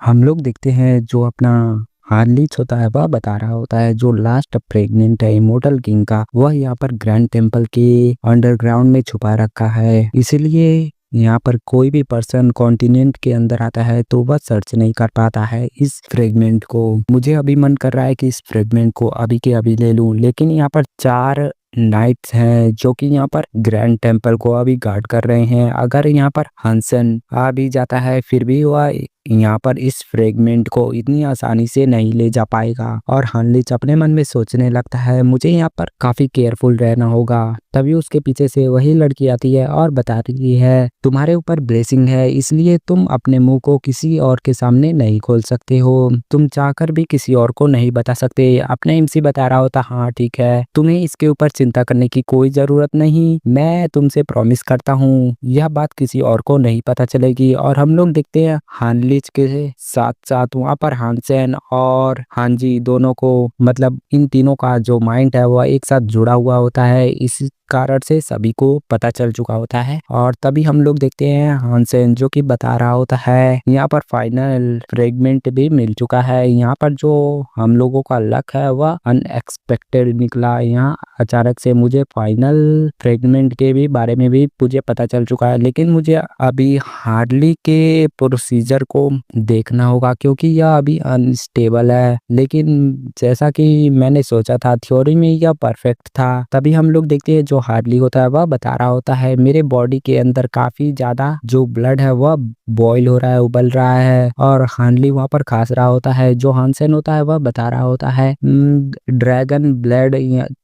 हम लोग देखते हैं जो अपना हार्लिच होता है वह बता रहा होता है, जो लास्ट प्रेग्नेंट है इमोर्टल किंग का वह यहाँ पर ग्रैंड टेम्पल के अंडरग्राउंड में छुपा रखा है। इसीलिए यहाँ पर कोई भी पर्सन कॉन्टिनेंट के अंदर आता है तो वह सर्च नहीं कर पाता है इस फ्रेगमेंट को। मुझे अभी मन कर रहा है कि इस फ्रेगमेंट को अभी के अभी ले लूं, लेकिन यहाँ पर 4 नाइट्स हैं जो कि यहाँ पर ग्रैंड टेम्पल को अभी गार्ड कर रहे हैं। अगर यहाँ पर हंसन आ भी जाता है फिर भी वह यहाँ पर इस फ्रेगमेंट को इतनी आसानी से नहीं ले जा पाएगा। और हनलिच अपने मन में सोचने लगता है, मुझे यहाँ पर काफी केयरफुल रहना होगा। तभी उसके पीछे से वही लड़की आती है और बता रही है, तुम्हारे ऊपर ब्लेसिंग है इसलिए तुम अपने मुंह को किसी और के सामने नहीं खोल सकते हो, तुम चाहकर भी किसी और को नहीं बता सकते। अपने एमसी बता रहा होता, हाँ ठीक है, तुम्हें इसके ऊपर चिंता करने की कोई जरूरत नहीं, मैं तुमसे प्रॉमिस करता हूँ यह बात किसी और को नहीं पता चलेगी। और हम लोग देखते हैं हानलिच के साथ साथ वहाँ पर हानसेन और हांजी दोनों को, मतलब इन तीनों का जो माइंड है वह एक साथ जुड़ा हुआ होता है। इस कारण से सभी को पता चल चुका होता है। और तभी हम लोग देखते हैं हानसेन जो कि बता रहा होता है, यहाँ पर फाइनल फ्रेगमेंट भी मिल चुका है। यहाँ पर जो हम लोगों का लक है वह अनएक्सपेक्टेड निकला। यहाँ अचानक से मुझे फाइनल फ्रेगमेंट के भी बारे में भी मुझे पता चल चुका है, लेकिन मुझे अभी हार्डली के प्रोसीजर को देखना होगा क्योंकि यह अभी अनस्टेबल है। लेकिन जैसा कि मैंने सोचा था थ्योरी में यह परफेक्ट था। तभी हम लोग देखते हैं जो हार्डली होता है वह बता रहा होता है, मेरे बॉडी के अंदर काफी ज्यादा जो ब्लड है वह बॉईल हो रहा है, उबल रहा है। और हार्डली वहां पर खास रहा होता है। जो हानसेन होता है वह बता रहा होता है, ड्रैगन ब्लड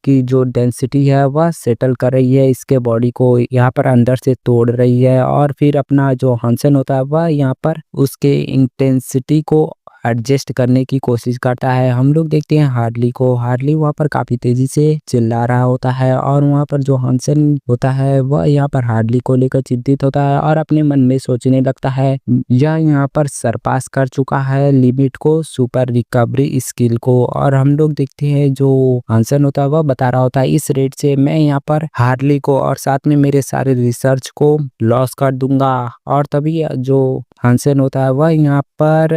की जो डेंसिटी है वह सेटल कर रही है इसके बॉडी को, यहाँ पर अंदर से तोड़ रही है। और फिर अपना जो हानसेन होता है वह यहाँ पर उसके इंटेंसिटी को एडजस्ट करने की कोशिश करता है। हम लोग देखते हैं हार्ली को, हार्ली वहाँ पर काफ़ी तेज़ी से चिल्ला रहा होता है और वहाँ पर जो हान्सन होता है वह यहाँ पर हार्ली को लेकर चिंतित होता है और अपने मन में सोचने लगता है यह यहाँ पर सरपास कर चुका है लिमिट को, सुपर रिकवरी स्किल को। और हम लोग देखते हैं जो हान्सन होता है वह बता रहा होता है इस रेट से मैं यहाँ पर हार्ली को और साथ में मेरे सारे रिसर्च को लॉस कर दूंगा। और तभी जो हान्सन होता है वह यहाँ पर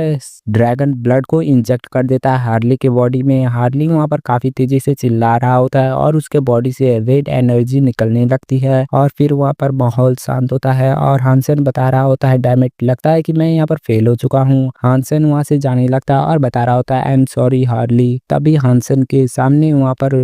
ड्रैगन ब्लड को इंजेक्ट कर देता है हार्ली के बॉडी में। हार्ली वहाँ पर काफी तेजी से चिल्ला रहा होता है और उसके बॉडी से रेड एनर्जी निकलने लगती है और फिर वहाँ पर माहौल शांत होता है और हान्सन बता रहा होता है डैम इट, लगता है कि मैं यहाँ पर फेल हो चुका हूँ। हान्सन वहाँ से जाने लगता है और बता रहा होता है आई एम सॉरी हार्ली। तभी हान्सन के सामने वहाँ पर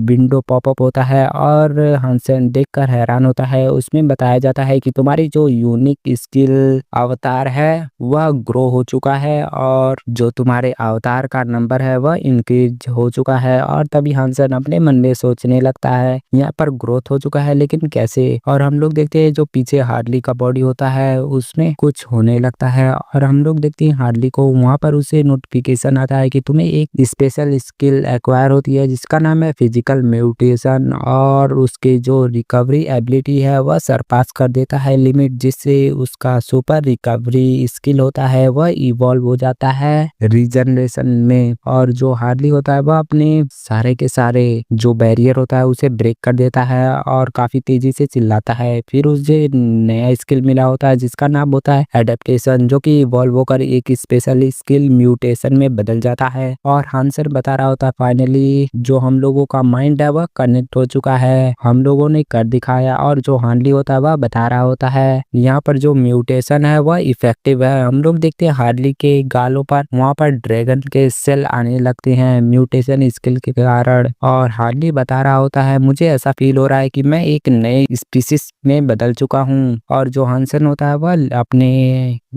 विंडो पॉपअप होता है और हान्सन देखकर हैरान होता है। उसमें बताया जाता है कि तुम्हारी जो यूनिक स्किल अवतार है वह ग्रो हो चुका है और जो तुम्हारे अवतार का नंबर है वह इंक्रीज हो चुका है। और तभी हान्सन अपने मन में सोचने लगता है यहाँ पर ग्रोथ हो चुका है लेकिन कैसे। और हम लोग देखते हैं जो पीछे हार्ली का बॉडी होता है उसमें कुछ होने लगता है और हम लोग देखते हैं हार्ली को वहाँ पर उसे नोटिफिकेशन आता है कि तुम्हें एक स्पेशल स्किल एक्वायर होती है जिसका नाम है फिजिकल म्यूटेशन और उसके जो रिकवरी एबिलिटी है वह सरपास कर देता है लिमिट, जिससे उसका सुपर रिकवरी स्किल होता है वह इवॉल्व हो जाता है रीजनरेशन में। और जो हार्ली होता है वह अपने सारे के सारे जो बैरियर होता है उसे ब्रेक कर देता है और काफी तेजी से चिल्लाता है। फिर उसे नया स्किल मिला होता है जिसका नाम होता है एडेप्टेशन, जो कि इवॉल्व होकर एक स्पेशल स्किल म्यूटेशन में बदल जाता है। और हान्सन बता रहा होता है फाइनली जो हम लोगों का माइंड है वह कनेक्ट हो चुका है, हम लोगों ने कर दिखाया। और जो हार्ली होता है वह बता रहा होता है यहाँ पर जो म्यूटेशन है वह इफेक्टिव है। हम लोग देखते हैं हार्ली के गालों पर वहाँ पर ड्रैगन के सेल आने लगते हैं म्यूटेशन स्किल के कारण। और हार्ली बता रहा होता है मुझे ऐसा फील हो रहा है कि मैं एक नए स्पीसीज में बदल चुका हूँ। और जो हान्सन होता है वह अपने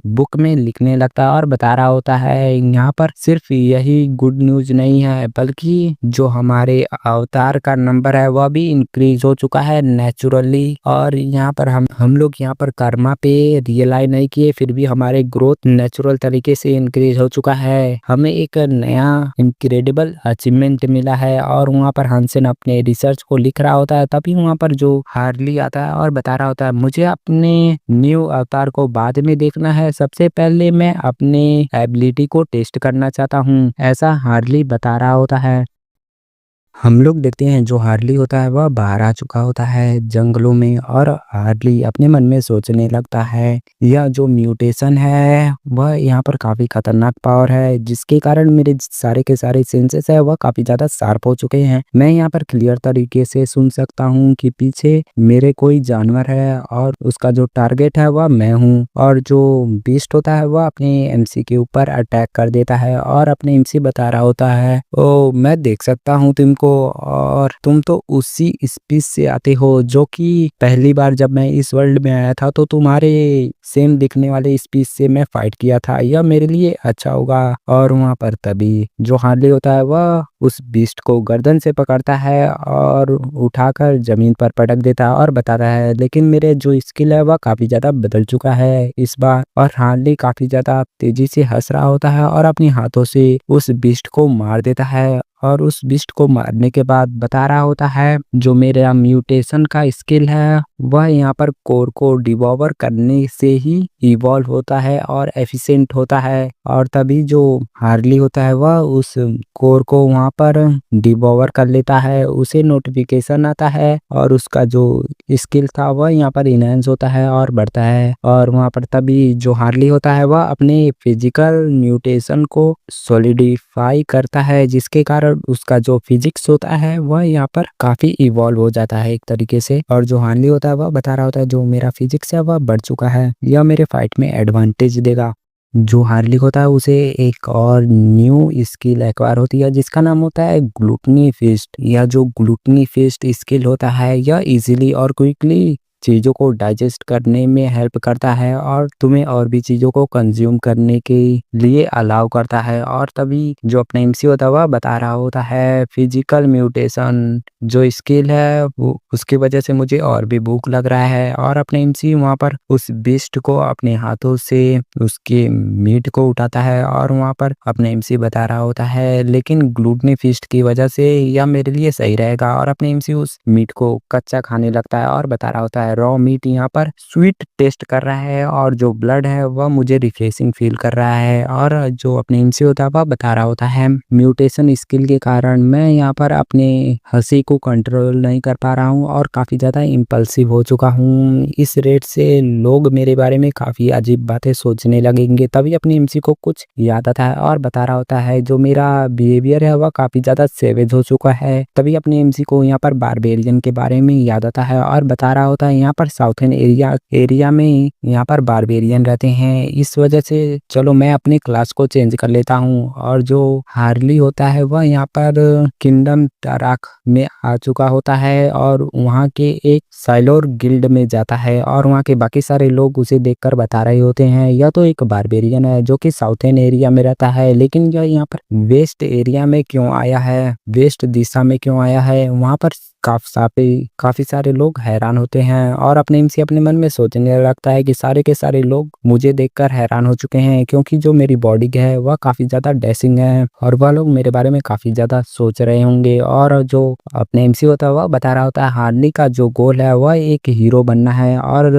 बुक में लिखने लगता है और बता रहा होता है यहाँ पर सिर्फ यही गुड न्यूज नहीं है बल्कि जो हमारे अवतार का नंबर है वह भी इंक्रीज हो चुका है नेचुरली। और यहाँ पर हम लोग यहाँ पर कर्मा पे रियलाइज नहीं किए फिर भी हमारे ग्रोथ नेचुरल तरीके से इंक्रीज हो चुका है, हमें एक नया इनक्रेडिबल अचीवमेंट मिला है। और वहाँ पर हान्सन अपने रिसर्च को लिख रहा होता है तभी वहाँ पर जो हार्ली आता है और बता रहा होता है मुझे अपने न्यू अवतार को बाद में देखना है, सबसे पहले मैं अपने एबिलिटी को टेस्ट करना चाहता हूँ, ऐसा हार्ली बता रहा होता है। हम लोग देखते हैं जो हार्ली होता है वह बाहर आ चुका होता है जंगलों में और हार्ली अपने मन में सोचने लगता है यह जो म्यूटेशन है वह यहाँ पर काफी खतरनाक पावर है जिसके कारण मेरे सारे के सारे सेंसेस है वह काफी ज्यादा शार्प हो चुके हैं। मैं यहाँ पर क्लियर तरीके से सुन सकता हूँ कि पीछे मेरे कोई जानवर है और उसका जो टारगेट है वह मैं हूँ। और जो बीस्ट होता है वह अपने एमसी के ऊपर अटैक कर देता है और अपने एमसी बता रहा होता है ओ मैं देख सकता हूँ तुमको और तुम तो उसी स्पीस से आते हो जो कि पहली बार जब मैं इस वर्ल्ड में आया था तो तुम्हारे सेम दिखने वाले स्पीस से मैं फाइट किया था, यह मेरे लिए अच्छा होगा। और वहाँ पर तभी जो हार्ली होता है वह उस बीस्ट को गर्दन से पकड़ता है और उठाकर जमीन पर पटक देता है और बताता है लेकिन मेरे जो स्किल है वह काफी ज्यादा बदल चुका है इस बार। और हार्ली काफी ज्यादा तेजी से हंस रहा होता है और अपने हाथों से उस बीस्ट को मार देता है। और उस बीस्ट को मारने के बाद बता रहा होता है जो मेरा म्यूटेशन का स्किल है वह यहाँ पर कोर को डिवॉवर करने से ही इवॉल्व होता है और एफिशिएंट होता है। और तभी जो हार्ली होता है वह उस कोर को वहाँ पर डिवॉवर कर लेता है, उसे नोटिफिकेशन आता है और उसका जो स्किल था वह यहाँ पर इनहेंस होता है और बढ़ता है। और वहाँ पर तभी जो हार्ली होता है वह अपने फिजिकल म्यूटेशन को सॉलिडिफाई करता है जिसके कारण उसका जो फिजिक्स होता है वह यहाँ पर काफी इवॉल्व हो जाता है एक तरीके से। और जो हार्ली होता है वह बता रहा होता है जो मेरा फिजिक्स है वह बढ़ चुका है, यह मेरे फाइट में एडवांटेज देगा। जो हार्ली होता है उसे एक और न्यू स्किल एक्वायर होती है जिसका नाम होता है ग्लूटनी फिस्ट। यह जो ग्लूटनी फिस्ट स्किल होता है यह इजीली और क्विकली चीज़ों को डाइजेस्ट करने में हेल्प करता है और तुम्हें और भी चीज़ों को कंज्यूम करने के लिए अलाउ करता है। और तभी जो अपना एमसी होता है वह बता रहा होता है फिजिकल म्यूटेशन जो स्किल है वो उसकी वजह से मुझे और भी भूख लग रहा है। और अपने एमसी वहाँ पर उस बीस्ट को अपने हाथों से उसके मीट को उठाता है और वहाँ पर अपने एमसी बता रहा होता है लेकिन ग्लूटनी फीस्ट की वजह से यह मेरे लिए सही रहेगा। और अपने एमसी उस मीट को कच्चा खाने लगता है और बता रहा होता है रॉ मीट यहाँ पर स्वीट टेस्ट कर रहा है और जो ब्लड है वह मुझे रिफ्रेशिंग फील कर रहा है। और जो अपने एमसी होता है वह बता रहा होता है म्यूटेशन स्किल के कारण मैं यहाँ पर अपने हंसी को कंट्रोल नहीं कर पा रहा हूँ और काफ़ी ज़्यादा इम्पल्सिव हो चुका हूँ। इस रेट से लोग मेरे बारे में काफ़ी अजीब बातें सोचने लगेंगे। तभी अपने एमसी को कुछ याद आता है और बता रहा होता है जो मेरा बिहेवियर है वह काफ़ी ज़्यादा सेवेज हो चुका है। तभी अपने एमसी को यहाँ पर बारबेरियन के बारे में याद आता है और बता रहा होता है यहाँ पर साउथर्न एरिया में यहाँ पर बारबेरियन रहते हैं, इस वजह से चलो मैं अपनी क्लास को चेंज कर लेता हूँ। और जो हार्ली होता है वह यहाँ पर किंगडम टाराक में आ चुका होता है और वहाँ के एक साइलोर गिल्ड में जाता है और वहाँ के बाकी सारे लोग उसे देखकर बता रहे होते हैं यह तो एक बारबेरियन है जो कि साउथर्न एरिया में रहता है, लेकिन यह यहाँ पर वेस्ट एरिया में क्यों आया है, वेस्ट दिशा में क्यों आया है। वहाँ पर काफी सारे लोग हैरान होते हैं और अपने एमसी अपने मन में सोचने लगता है कि सारे के सारे लोग मुझे देखकर हैरान हो चुके हैं क्योंकि जो मेरी बॉडी है वह काफी ज्यादा डैशिंग है और वह लोग मेरे बारे में काफी ज्यादा सोच रहे होंगे। और जो अपने एमसी होता है वह बता रहा होता है हार्ली का जो गोल है वह एक हीरो बनना है और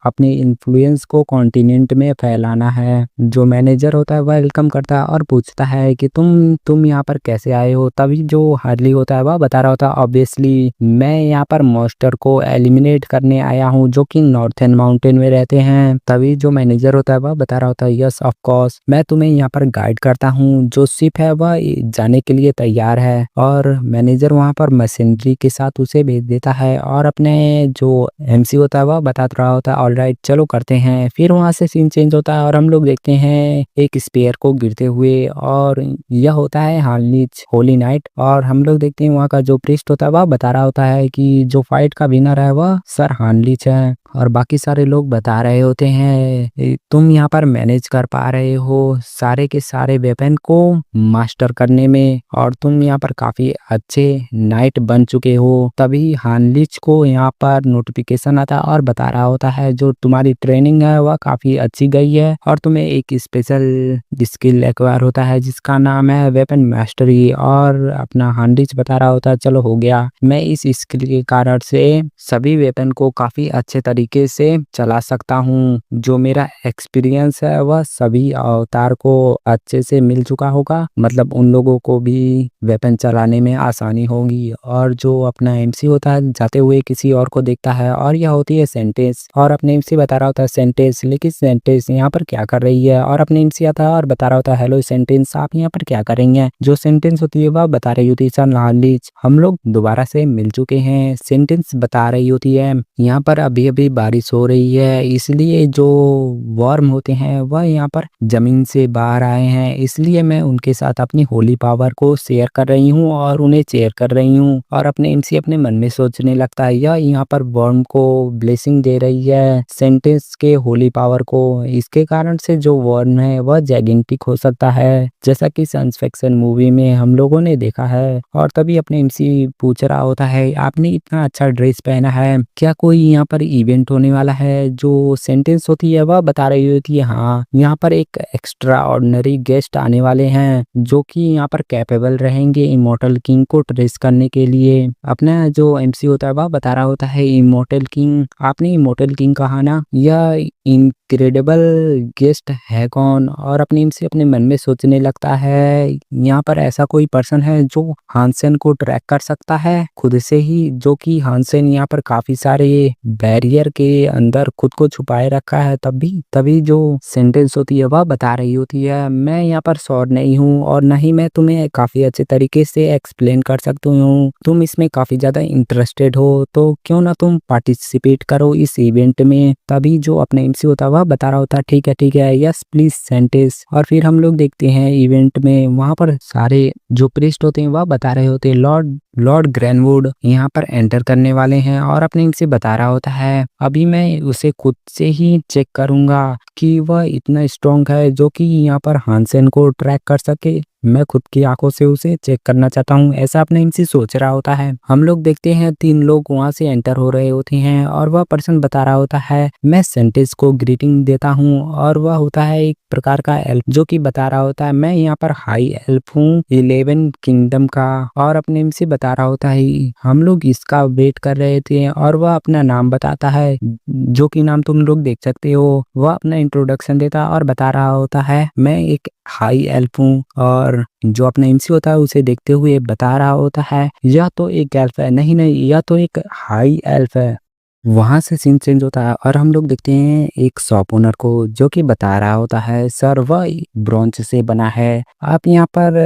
अपने इन्फ्लुएंस को कॉन्टिनेंट में फैलाना है। जो मैनेजर होता है वह वेलकम करता है और पूछता है कि तुम यहाँ पर कैसे आए हो। तभी जो हार्ली होता है वह बता रहा होता है ऑब्वियसली मैं यहाँ पर मॉन्स्टर को एलिमिनेट करने आया हूँ जो कि नॉर्थर्न माउंटेन में रहते हैं। तभी जो मैनेजर होता है वह बता रहा होता है यस ऑफ कोर्स मैं तुम्हें यहाँ पर गाइड करता हूँ, जो शिप है वह जाने के लिए तैयार है। और मैनेजर वहाँ पर मशीनरी के साथ उसे भेज देता है और अपने जो एमसी होता है वह बता रहा होता है ऑलराइट चलो करते हैं। फिर वहाँ से सीन चेंज होता है और हम लोग देखते हैं एक स्पेयर को गिरते हुए और यह होता है हार्लीच होली नाइट। और हम लोग देखते हैं वहाँ का जो प्रीस्ट होता है वह बता रहा होता है कि जो फाइट का विनर है वह सर हार्लीच है। और बाकी सारे लोग बता रहे होते हैं तुम यहाँ पर मैनेज कर पा रहे हो सारे के सारे वेपन को मास्टर करने में और तुम यहाँ पर काफी अच्छे नाइट बन चुके हो। तभी हार्लीच को यहाँ पर नोटिफिकेशन आता है और बता रहा होता है जो तुम्हारी ट्रेनिंग है वह काफी अच्छी गई है और तुम्हें एक स्पेशल स्किल एक्वायर होता है जिसका नाम है वेपन मास्टरी। और अपना हार्लीच बता रहा होता है चलो हो गया, मैं इस स्किल के कारण से सभी वेपन को काफी अच्छे तरीके से चला सकता हूँ। जो मेरा एक्सपीरियंस है वह सभी अवतार को अच्छे से मिल चुका होगा, मतलब उन लोगों को भी वेपन चलाने में आसानी होगी। और जो अपना एमसी होता है जाते हुए किसी और को देखता है और यह होती है सेंटेंस और अपने एमसी बता रहा होता है सेंटेंस लेकिन सेंटेंस यहाँ पर क्या कर रही है। और अपने एमसी आता है और बता रहा होता है हेलो सेंटेंस आप यहाँ पर क्या कर रही हैं। जो सेंटेंस होती है वह बता रही होती है सर हार्लीच हम लोग दोबारा से मिल चुके हैं। सेंटेंस बता रही होती है यहाँ पर अभी अभी बारिश हो रही है इसलिए जो वर्म होते हैं वह यहाँ पर जमीन से बाहर आए हैं, इसलिए मैं उनके साथ अपनी होली पावर को शेयर कर रही हूँ और उन्हें चेयर कर रही हूँ। और अपने एमसी अपने मन में सोचने लगता है यह यहाँ पर वर्म को ब्लेसिंग दे रही है सेंटेंस के होली पावर को, इसके कारण से जो वर्म है वह जैगिंटिक हो सकता है जैसा कि साइंस फिक्शन मूवी में हम लोगों ने देखा है। और तभी अपने एमसी पूछ रहा होता है आपने इतना अच्छा ड्रेस पहना है, क्या कोई यहाँ पर इवेंट होने वाला है। जो सेंटेंस होती है वह बता रही होती है हाँ यहाँ पर एक एक्स्ट्रा ऑर्डिनरी गेस्ट आने वाले हैं जो कि यहाँ पर कैपेबल रहेंगे इमॉर्टल किंग को ट्रेस करने के लिए। अपना जो एमसी होता है वह बता रहा होता है इमॉर्टल किंग, आपने इमॉर्टल किंग कहा ना, यह इनक्रेडिबल गेस्ट है कौन। और अपने एमसी अपने मन में सोचने लगता है यहाँ पर ऐसा कोई पर्सन है जो हानसेन को ट्रैक कर सकता है खुद से ही, जो कि हानसेन यहाँ पर काफी सारे बैरियर के अंदर खुद को छुपाए रखा है। तभी जो सेंटेंस होती है वह बता रही होती है मैं यहाँ पर श्योर नहीं हूँ और न ही मैं तुम्हें काफी अच्छे तरीके से एक्सप्लेन कर सकती हूँ, तुम इसमें काफी ज्यादा इंटरेस्टेड हो तो क्यों ना तुम पार्टिसिपेट करो इस इवेंट में। तभी जो अपने एमसी होता है वह बता रहा होता है ठीक है, यस प्लीज सेंटेंस। और फिर हम लोग देखते हैं इवेंट में वहां पर सारे जो प्रीस्ट होते हैं वह बता रहे होते हैं लॉर्ड लॉर्ड ग्रैनवुड यहाँ पर एंटर करने वाले हैं और अपने इनसे बता रहा होता है अभी मैं उसे खुद से ही चेक करूंगा कि वह इतना स्ट्रांग है जो कि यहाँ पर हानसेन को ट्रैक कर सके। मैं खुद की आंखों से उसे चेक करना चाहता हूँ, ऐसा अपने इनसे सोच रहा होता है। हम लोग देखते हैं 3 लोग वहां से एंटर हो रहे होते हैं और वह पर्सन बता रहा होता है मैं सेंटेंस को ग्रीटिंग देता हूँ और वह होता है एक प्रकार का एल्फ जो कि बता रहा होता है मैं यहाँ पर हाई एल्फ हूँ 11 किंगडम का। और अपने इनसे बता रहा होता है हम लोग इसका वेट कर रहे थे और वह अपना नाम बताता है जो कि नाम तुम लोग देख सकते हो। वह अपना इंट्रोडक्शन देता और बता रहा होता है मैं एक हाई एल्फ हूँ और जो अपना एमसी होता है उसे देखते हुए बता रहा होता है यह तो एक एल्फ है, नहीं नहीं यह तो एक हाई एल्फ है। वहां से सीन चेंज होता है और हम लोग देखते हैं एक शॉप ओनर को जो कि बता रहा होता है सर वह ब्रोंज से बना है। आप यहाँ पर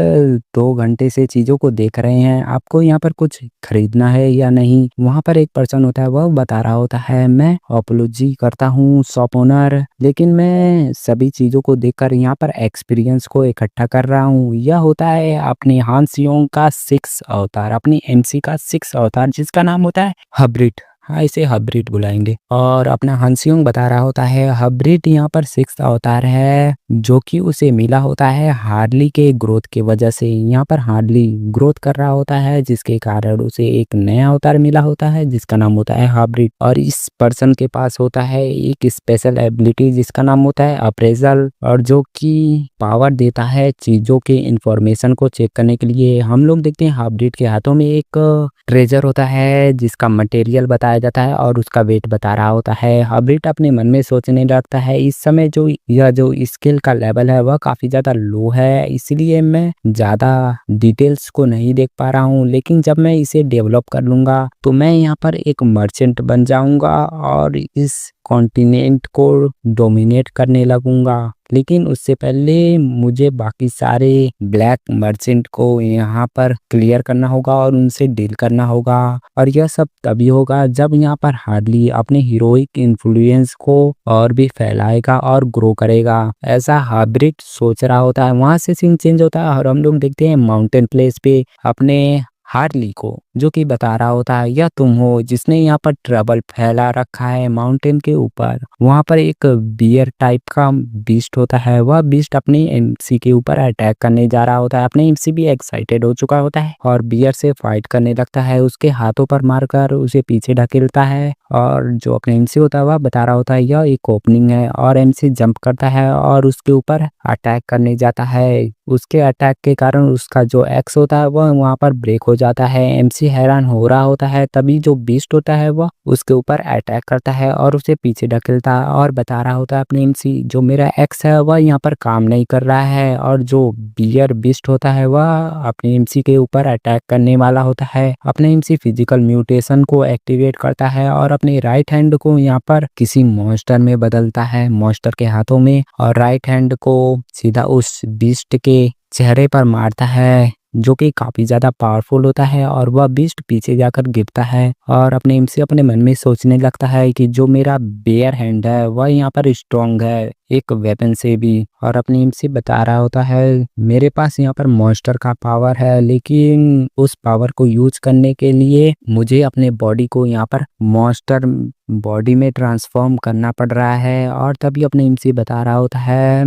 2 घंटे से चीजों को देख रहे हैं, आपको यहाँ पर कुछ खरीदना है या नहीं। वहां पर एक पर्सन होता है वह बता रहा होता है मैं अपोलॉजी करता हूँ शॉप ओनर, लेकिन मैं सभी चीजों को देखकर यहाँ पर एक्सपीरियंस को इकट्ठा कर रहा हूँ। यह होता है अपने हान सियोंग का 6 अवतार, अपनी एमसी का 6 अवतार जिसका नाम होता है हब्रिड। हाँ इसे हब्रिड बुलाएंगे। और अपना हंसियोंग बता रहा होता है हब्रिड यहाँ पर 6 अवतार है जो कि उसे मिला होता है हार्ली के ग्रोथ की वजह से। यहाँ पर हार्ली ग्रोथ कर रहा होता है जिसके कारण उसे एक नया अवतार मिला होता है जिसका नाम होता है हब्रिड। और इस पर्सन के पास होता है एक स्पेशल एबिलिटी जिसका नाम होता है अप्रेजल और जो कि पावर देता है चीजों के इंफॉर्मेशन को चेक करने के लिए। हम लोग देखते हैं हब्रिड के हाथों में एक ट्रेजर होता है जिसका मटेरियल बताया जाता है और उसका वेट बता रहा होता है। हब्रिड अपने मन में सोचने लगता है इस समय जो स्किल का लेवल है वह काफी ज्यादा लो है, इसलिए मैं ज्यादा डिटेल्स को नहीं देख पा रहा हूँ, लेकिन जब मैं इसे डेवलप कर लूंगा तो मैं यहाँ पर एक मर्चेंट बन जाऊंगा और इस कॉन्टिनेंट को डोमिनेट करने लगूंगा। लेकिन उससे पहले मुझे बाकी सारे ब्लैक मर्चेंट को यहाँ पर क्लियर करना होगा और उनसे डील करना होगा। और यह सब तभी होगा जब यहाँ पर हार्डली अपने हीरोइक इन्फ्लुएंस को और भी फैलाएगा और ग्रो करेगा, ऐसा हाइब्रिड सोच रहा होता है। वहां से सीन चेंज होता है और हम लोग देखते हैं माउंटेन प्लेस पे अपने हार्ली को जो कि बता रहा होता है यह तुम हो जिसने यहाँ पर ट्रबल फैला रखा है माउंटेन के ऊपर। वहां पर एक बियर टाइप का बीस्ट होता है, वह बीस्ट अपने एमसी के ऊपर अटैक करने जा रहा होता है। अपने एमसी भी एक्साइटेड हो चुका होता है और बियर से फाइट करने लगता है, उसके हाथों पर मारकर उसे पीछे ढकेलता है। और जो अपने एमसी होता है वह बता रहा होता है यह एक ओपनिंग है और एमसी जंप करता है और उसके ऊपर अटैक करने जाता है। उसके अटैक के कारण उसका जो एक्स होता है वह वहां पर ब्रेक हो जाता है। एमसी हैरान हो रहा होता है, तभी जो बीस्ट होता है वह उसके ऊपर अटैक करता है और उसे पीछे ढकेलता है और बता रहा होता है अपने एमसी जो मेरा एक्स है वह यहाँ पर काम नहीं कर रहा है। और जो बियर बीस्ट होता है वह अपने एमसी के ऊपर अटैक करने वाला होता है। अपने एमसी फिजिकल म्यूटेशन को एक्टिवेट करता है और अपने राइट हैंड को यहाँ पर किसी मॉन्स्टर में बदलता है, मॉन्स्टर के हाथों में, और राइट हैंड को सीधा उस बीस्ट के चेहरे पर मारता है जो कि काफी ज्यादा पावरफुल होता है। और वह बीस्ट पीछे जाकर गिरता है और अपने एमसी अपने मन में सोचने लगता है कि जो मेरा बेयर हैंड है वह यहाँ पर स्ट्रांग है एक वेपन से भी। और अपनी एमसी बता रहा होता है मेरे पास यहाँ पर मॉन्स्टर का पावर है, लेकिन उस पावर को यूज करने के लिए मुझे अपने बॉडी को यहाँ पर मॉन्स्टर बॉडी में ट्रांसफॉर्म करना पड़ रहा है। और तभी अपने एमसी बता रहा होता है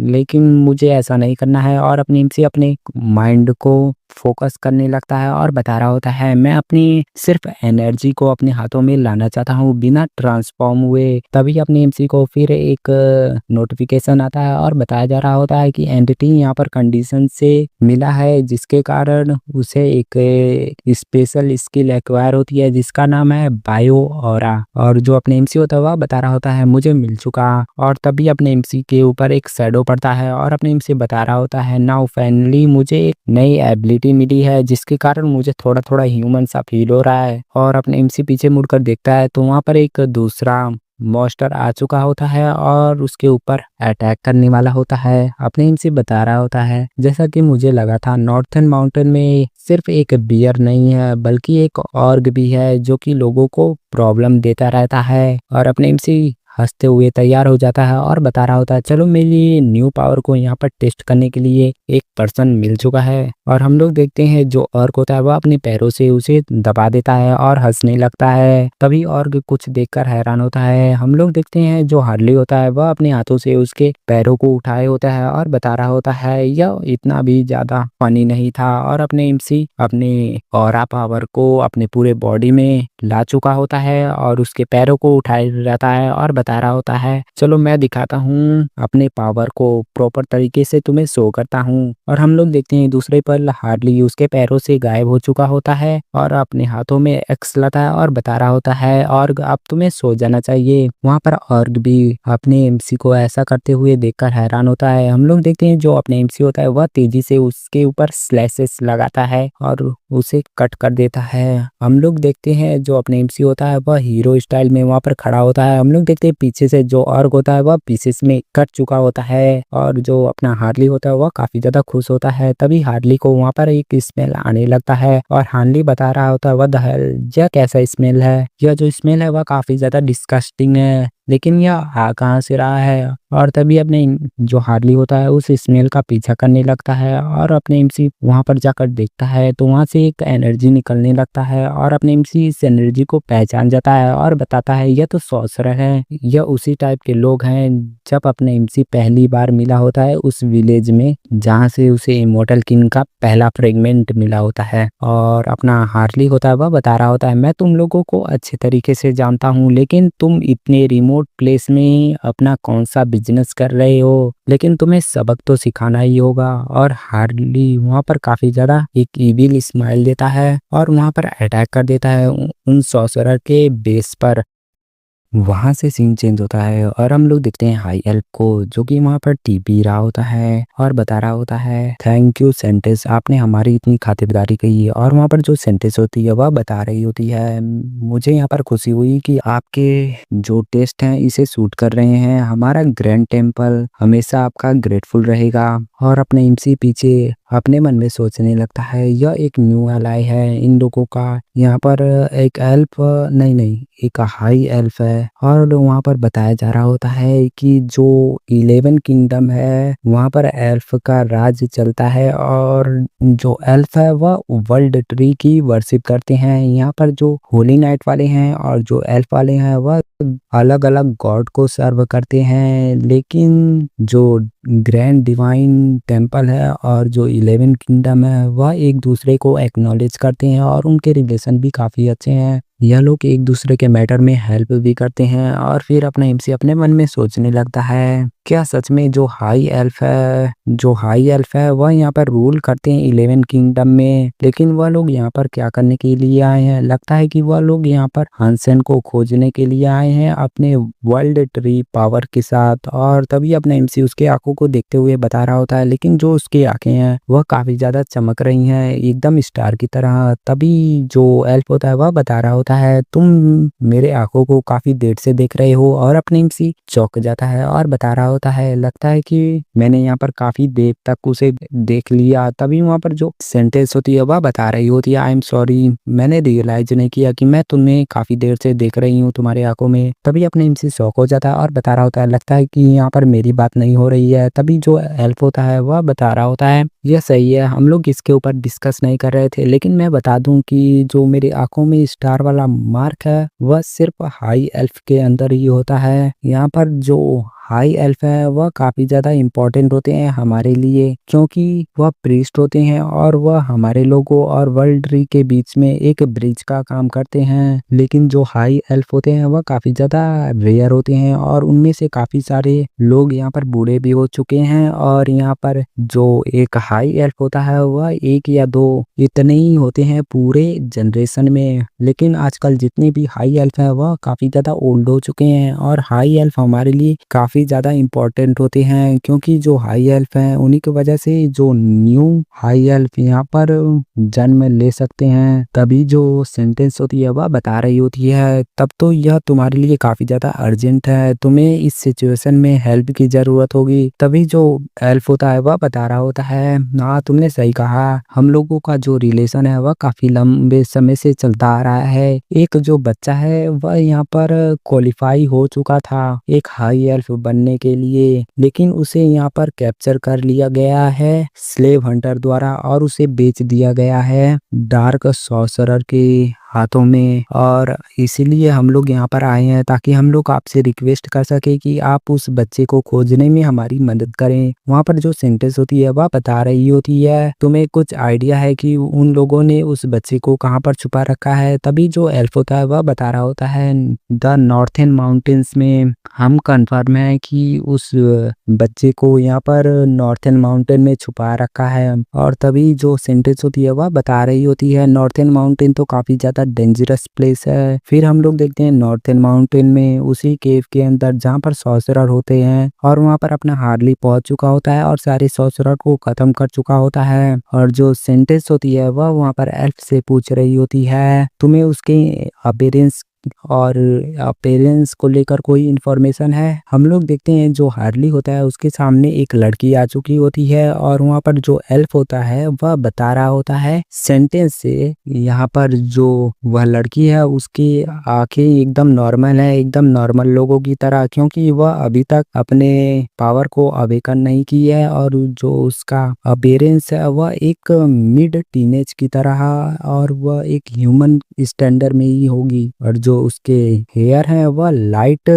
लेकिन मुझे ऐसा नहीं करना है। और अपने एमसी अपने माइंड को फोकस करने लगता है और बता रहा होता है मैं अपनी सिर्फ एनर्जी को अपने हाथों में लाना चाहता हूँ बिना ट्रांसफॉर्म हुए। तभी अपने एमसी को फिर एक नोटिफिकेशन आता है और बताया जा रहा होता है कि एंटिटी यहाँ पर कंडीशन से मिला है जिसके कारण उसे एक स्पेशल स्किल एक्वायर होती है जिसका नाम है बायो ऑरा। और जो अपने एमसी होता है वह बता रहा होता है मुझे मिल चुका। और तभी अपने एमसी के ऊपर एक शैडो पड़ता है और अपने एमसी बता रहा होता है नाउ फाइनली मुझे एक नई एबिलिटी मिली है जिसके कारण मुझे थोड़ा थोड़ा ह्यूमन सा फील हो रहा है। और अपने एमसी पीछे मुड़कर देखता है तो वहां पर एक दूसरा मॉन्स्टर आ चुका होता है और उसके ऊपर अटैक करने वाला होता है। अपने एमसी बता रहा होता है जैसा कि मुझे लगा था नॉर्थर्न माउंटेन में सिर्फ एक बियर नहीं है बल्कि एक ऑर्ग भी है जो कि लोगों को प्रॉब्लम देता रहता है। और अपने एमसी हँसते हुए तैयार हो जाता है और बता रहा होता है, चलो मेरी न्यू पावर को यहाँ पर टेस्ट करने के लिए एक पर्सन मिल चुका है। और हम लोग देखते हैं जो ऑर्क होता है वह अपने पैरों से उसे दबा देता है और हँसने लगता है। तभी ऑर्क कुछ देखकर हैरान होता है। हम लोग देखते हैं जो हार्ली होता है वह अपने हाथों से उसके पैरों को उठाए होता है और बता रहा होता है यह इतना भी ज़्यादा फनी नहीं था, और अपने एमसी अपने ऑरा पावर को अपने पूरे बॉडी में ला चुका होता है और उसके पैरों को उठाए रहता है और बता रहा होता है, चलो मैं दिखाता हूँ अपने पावर को प्रॉपर तरीके से तुम्हें शो करता हूँ। और हम लोग देखते हैं दूसरे पर हार्डली उसके पैरों से गायब हो चुका होता है और अपने हाथों में एक्स लाता है और बता रहा होता है और अब तुम्हें सो जाना चाहिए। वहाँ पर ऑर्ग भी अपने एमसी को ऐसा करते हुए देखकर हैरान होता है। हम लोग देखते हैं जो अपने एमसी होता है वह तेजी से उसके ऊपर स्लैसेस लगाता है और उसे कट कर देता है। हम लोग देखते हैं जो अपने एमसी होता है वह हीरो स्टाइल में वहाँ पर खड़ा होता है। हम लोग देखते हैं पीछे से जो ऑर्ग होता है वह पीसेस में कट चुका होता है और जो अपना हार्ली होता है वह काफी ज्यादा खुश होता है। तभी हार्ली को वहाँ पर एक स्मेल आने लगता है और हार्ली बता रहा होता है व्हाट द हेल, यह कैसा स्मेल है, यह जो स्मेल है वह काफी ज्यादा डिस्गस्टिंग है, लेकिन यह आ कहाँ से रहा है। और तभी अपने जो हार्ली होता है उस स्मेल का पीछा करने लगता है और अपने एमसी वहां पर जाकर देखता है तो वहां से एक एनर्जी निकलने लगता है और अपने एमसी इस एनर्जी को पहचान जाता है और बताता है यह तो सॉर्सरर है, यह उसी टाइप के लोग हैं जब अपने एमसी पहली बार मिला होता है उस विलेज में जहाँ से उसे इमोर्टल किंग का पहला फ्रेगमेंट मिला होता है। और अपना हार्ली होता है वह बता रहा होता है, मैं तुम लोगों को अच्छे तरीके से जानता हूँ, लेकिन तुम इतने रिमोट प्लेस में अपना कौन सा बिजनेस कर रहे हो, लेकिन तुम्हें सबक तो सिखाना ही होगा। और हार्ली वहाँ पर काफी ज्यादा एक इविल स्माइल देता है और वहाँ पर अटैक कर देता है उन सॉर्सरर के बेस पर। वहाँ से सीन चेंज होता है और हम लोग देखते हैं हाई एल्फ को जो कि वहाँ पर टी पी रहा होता है और बता रहा होता है, थैंक यू सेंटेस, आपने हमारी इतनी खातिरदारी की है। और वहाँ पर जो सेंटेस होती है वह बता रही होती है, मुझे यहाँ पर खुशी हुई कि आपके जो टेस्ट हैं इसे सूट कर रहे हैं, हमारा ग्रैंड टेम्पल हमेशा आपका ग्रेटफुल रहेगा। और अपने एमसी पीछे अपने मन में सोचने लगता है यह एक न्यू एलाई है इन लोगों का, यहाँ पर एक एल्फ नहीं एक हाई एल्फ है। और वहाँ पर बताया जा रहा होता है कि जो 11 किंगडम है वहाँ पर एल्फ का राज चलता है और जो एल्फ है वह वर्ल्ड ट्री की वर्शिप करते हैं। यहाँ पर जो होली नाइट वाले हैं और जो एल्फ वाले हैं वह अलग अलग गॉड को सर्व करते हैं, लेकिन जो ग्रैंड डिवाइन टेम्पल है और जो 11 किंगडम है वह एक दूसरे को एक्नॉलेज करते हैं और उनके रिलेशन भी काफ़ी अच्छे हैं। यह लोग एक दूसरे के मैटर में हेल्प भी करते हैं। और फिर अपना एमसी अपने मन में सोचने लगता है, क्या सच में जो हाई एल्फ है वह यहाँ पर रूल करते हैं 11 किंगडम में, लेकिन वह लोग यहाँ पर क्या करने के लिए आए हैं? लगता है कि वह लोग यहाँ पर हानसेन को खोजने के लिए आए हैं अपने वर्ल्ड ट्री पावर के साथ। और तभी अपना एमसी उसके आंखों को देखते हुए बता रहा होता है, लेकिन जो उसकी आंखें हैं वह काफी ज्यादा चमक रही हैं एकदम स्टार की तरह। तभी जो एल्फ होता है वह बता रहा होता है, तुम मेरे आंखों को काफी देर से देख रहे हो। और अपने एमसी चौंक जाता है और बता रहा होता है, लगता है कि मैंने यहाँ पर काफी देर तक उसे देख लिया। तभी वहाँ पर जो सेंटेंस होती है वह बता रही होती है, आई एम सॉरी, मैंने रियलाइज नहीं किया कि मैं तुम्हें काफी देर से देख रही हूँ तुम्हारे आंखों में। तभी अपने एमसी शॉक हो जाता है और बता रहा होता है, लगता है कि यहाँ पर मेरी बात नहीं हो रही है। तभी जो एल्फ होता है वह बता रहा होता है, यह सही है, हम लोग इसके ऊपर डिस्कस नहीं कर रहे थे, लेकिन मैं बता दूं कि जो मेरी आंखों में स्टार वाला मार्क है वह सिर्फ हाई एल्फ के अंदर ही होता है। यहाँ पर जो हाई एल्फ है वह काफी ज्यादा इम्पोर्टेंट होते हैं हमारे लिए, क्योंकि वह प्रीस्ट होते हैं और वह हमारे लोगों और वर्ल्ड ट्री के बीच में एक ब्रिज का काम करते हैं। लेकिन जो हाई एल्फ होते हैं वह काफी ज्यादा रेयर होते हैं और उनमें से काफी सारे लोग यहाँ पर बूढ़े भी हो चुके हैं। और यहाँ पर जो एक हाई एल्फ होता है वह एक या दो इतने ही होते हैं पूरे जनरेशन में, लेकिन आजकल जितने भी हाई एल्फ है वह काफी ज्यादा ओल्ड हो चुके हैं। और हाई एल्फ हमारे लिए काफी काफ़ी ज़्यादा इम्पोर्टेंट होते हैं, क्योंकि जो हाई एल्फ हैं उन्हीं की वजह से जो न्यू हाई एल्फ यहाँ पर जन्म ले सकते हैं। तभी जो सेंटेंस होती है वह बता रही होती है, तब तो यह तुम्हारे लिए काफ़ी ज़्यादा अर्जेंट है, तुम्हें इस सिचुएशन में हेल्प की ज़रूरत होगी। तभी जो एल्फ होता है वह बता रहा होता है, हाँ तुमने सही कहा, हम लोगों का जो रिलेशन है वह काफ़ी लंबे समय से चलता आ रहा है। एक जो बच्चा है वह यहाँ पर क्वालिफाई हो चुका था एक हाई एल्फ बनने के लिए, लेकिन उसे यहाँ पर कैप्चर कर लिया गया है स्लेव हंटर द्वारा और उसे बेच दिया गया है डार्क सॉर्सरर के हाथों में। और इसीलिए हम लोग यहाँ पर आए हैं ताकि हम लोग आपसे रिक्वेस्ट कर सके कि आप उस बच्चे को खोजने में हमारी मदद करें। वहाँ पर जो सेंटेंस होती है वह बता रही होती है, तुम्हें कुछ आइडिया है कि उन लोगों ने उस बच्चे को कहाँ पर छुपा रखा है। तभी जो एल्फ होता है वह बता रहा होता है, द नॉर्थर्न माउंटेन्स में हम कंफर्म है कि उस बच्चे को यहाँ पर नॉर्थर्न माउंटेन में छुपा रखा है। और तभी जो सेंटेंस होती है वह बता रही होती है, नॉर्थर्न माउंटेन तो काफी ज्यादा डेंजरस प्लेस है। फिर हम लोग देखते हैं नॉर्थर्न माउंटेन में उसी केव के अंदर जहाँ पर सॉर्सरर होते हैं, और वहाँ पर अपना हार्ली पहुंच चुका होता है और सारे सॉर्सरर को खत्म कर चुका होता है। और जो सेंटेंस होती है वह वहाँ पर एल्फ से पूछ रही होती है, तुम्हें उसके अपीयरेंस और अपीयरेंस को लेकर कोई इन्फॉर्मेशन है। हम लोग देखते हैं जो हार्ली होता है उसके सामने एक लड़की आ चुकी होती है, और वहाँ पर जो एल्फ होता है वह बता रहा होता है सेंटेंस से, यहाँ पर जो वह लड़की है उसकी आंखें एकदम नॉर्मल है, एकदम नॉर्मल लोगों की तरह, क्योंकि वह अभी तक अपने पावर को अवेकन नहीं की है। और जो उसका अपीयरेंस है वह एक मिड टीनेज की तरह, और वह एक ह्यूमन स्टैंडर्ड में ही होगी। और जो उसके हेयर हैं वह लाइट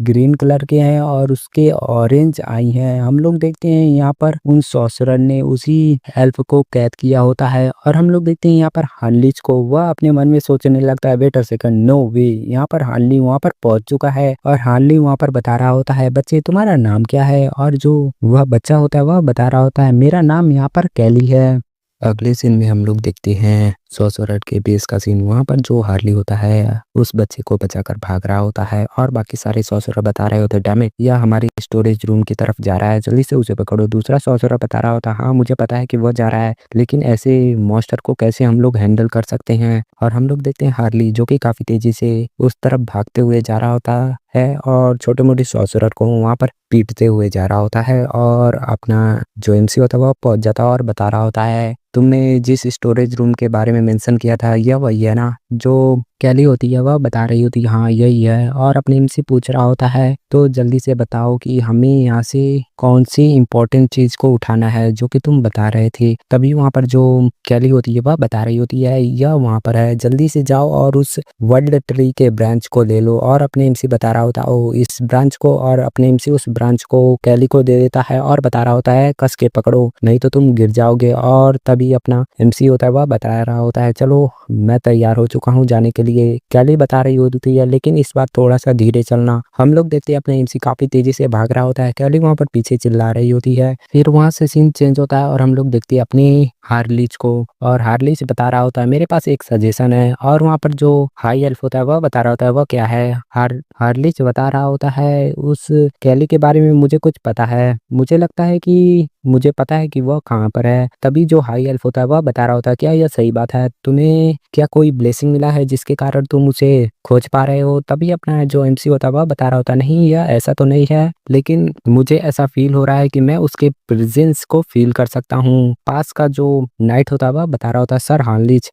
ग्रीन कलर के हैं और उसके ऑरेंज आई हैं। हम लोग देखते हैं यहाँ पर उन सॉर्सरर ने उसी एल्फ को कैद किया होता है, और हम लोग देखते हैं यहाँ पर हार्लीज को, वह अपने मन में सोचने लगता है, वेट अ सेकंड, नो वे, यहाँ पर हार्ली वहाँ पर पहुंच चुका है। और हार्ली वहाँ पर बता रहा होता है, बच्चे तुम्हारा नाम क्या है। और जो वह बच्चा होता है वह बता रहा होता है, मेरा नाम यहाँ पर कैली है। अगले सीन में हम लोग देखते हैं सॉर्सरर के बेस का सीन। वहाँ पर जो हार्ली होता है उस बच्चे को बचाकर भाग रहा होता है, और बाकी सारे सॉर्सरर बता रहे होते हैं, डैम इट, यह हमारी स्टोरेज रूम की तरफ जा रहा है, जल्दी से उसे पकड़ो। दूसरा सॉर्सरर बता रहा होता है, हाँ मुझे पता है कि वह जा रहा है, लेकिन ऐसे मॉन्स्टर को कैसे हम लोग हैंडल कर सकते हैं। और हम लोग देखते हैं हार्ली जो कि काफी तेजी से उस तरफ भागते हुए जा रहा होता है, और छोटे मोटे सॉर्सरर को वहाँ पर पीटते हुए जा रहा होता है, और अपना जो एमसी होता है वह पहुंच जाता है और बता रहा होता है, तुमने जिस स्टोरेज रूम के बारे में मेंशन किया था यह वही है ना। जो कैली होती है वह बता रही होती है, हाँ यही है, और अपने एमसी पूछ रहा होता है, तो जल्दी से बताओ कि हमें यहाँ से कौन सी इम्पोर्टेंट चीज को उठाना है जो कि तुम बता रहे थे। तभी वहाँ पर जो कैली होती है वह बता रही होती है, यह वहाँ पर है, जल्दी से जाओ और उस वर्ल्ड ट्री के ब्रांच को ले लो। और अपने एमसी बता रहा होता है, ओ इस ब्रांच को, और अपने एमसी उस ब्रांच को कैली को दे देता है और बता रहा होता है, कस के पकड़ो नहीं तो तुम गिर जाओगे। और तभी अपना एमसी होता है वह बता रहा होता है, चलो मैं तैयार हो चुका हूँ जाने के लिए। कैली बता रही होती है, लेकिन इस बार थोड़ा सा धीरे चलना। हम लोग देखते हैं अपने एमसी काफी तेजी से भाग रहा होता है, कैली वहाँ पर पीछे चिल्ला रही होती है। फिर वहाँ से सीन चेंज होता है और हम लोग देखते हैं अपनी हार्लीज को, और हार्लीज बता रहा होता है, मेरे पास एक सजेशन है। और वहाँ पर जो हाई एल्फ होता है वह बता रहा होता है, वह क्या है। हार्लीज बता रहा होता है, उस कैली के बारे में मुझे कुछ पता है, मुझे लगता है कि मुझे पता है कि वह कहाँ पर है। तभी जो हाई एल्फ होता है वह बता रहा होता है, क्या यह सही बात है, तुम्हें क्या कोई ब्लेसिंग मिला है जिसके कारण तुम उसे खोज पा रहे हो। तभी अपना जो एमसी होता है वह बता रहा होता है, नहीं यह ऐसा तो नहीं है, लेकिन मुझे ऐसा फील हो रहा है कि मैं उसके प्रेजेंस को फील कर सकता हूँ। पास का जो नाइट होता है वह बता रहा होता है, सर हार्लीज,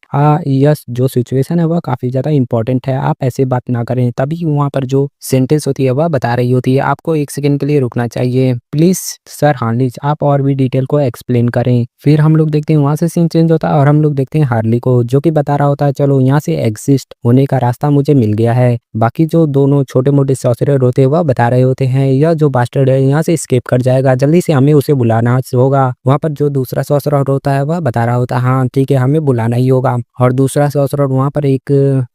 यह जो सिचुएशन है वह काफी ज्यादा इंपॉर्टेंट है, आप ऐसे बात ना करें। तभी वहाँ पर जो सेंटेंस होती है वह बता रही होती है, आपको एक सेकंड के लिए रुकना चाहिए प्लीज सर हार्लीज, आप और भी डिटेल को एक्सप्लेन करें। फिर हम लोग देखते हैं वहां से सीन चेंज होता है और हम लोग देखते हैं हार्ली को, जो कि बता रहा होता है, चलो यहाँ से एग्जिस्ट होने का रास्ता मुझे मिल गया है। बाकी जो दोनों छोटे मोटे सॉर्सरर होते हैं वह बता रहे होते हैं, यह जो बास्टर्ड है यहाँ से स्केप कर जाएगा, जल्दी से हमें उसे बुलाना होगा। वहाँ पर जो दूसरा सॉर्सरर होता है वह बता रहा होता है, हाँ ठीक है हमें बुलाना ही होगा। और दूसरा सॉर्सरर वहाँ पर एक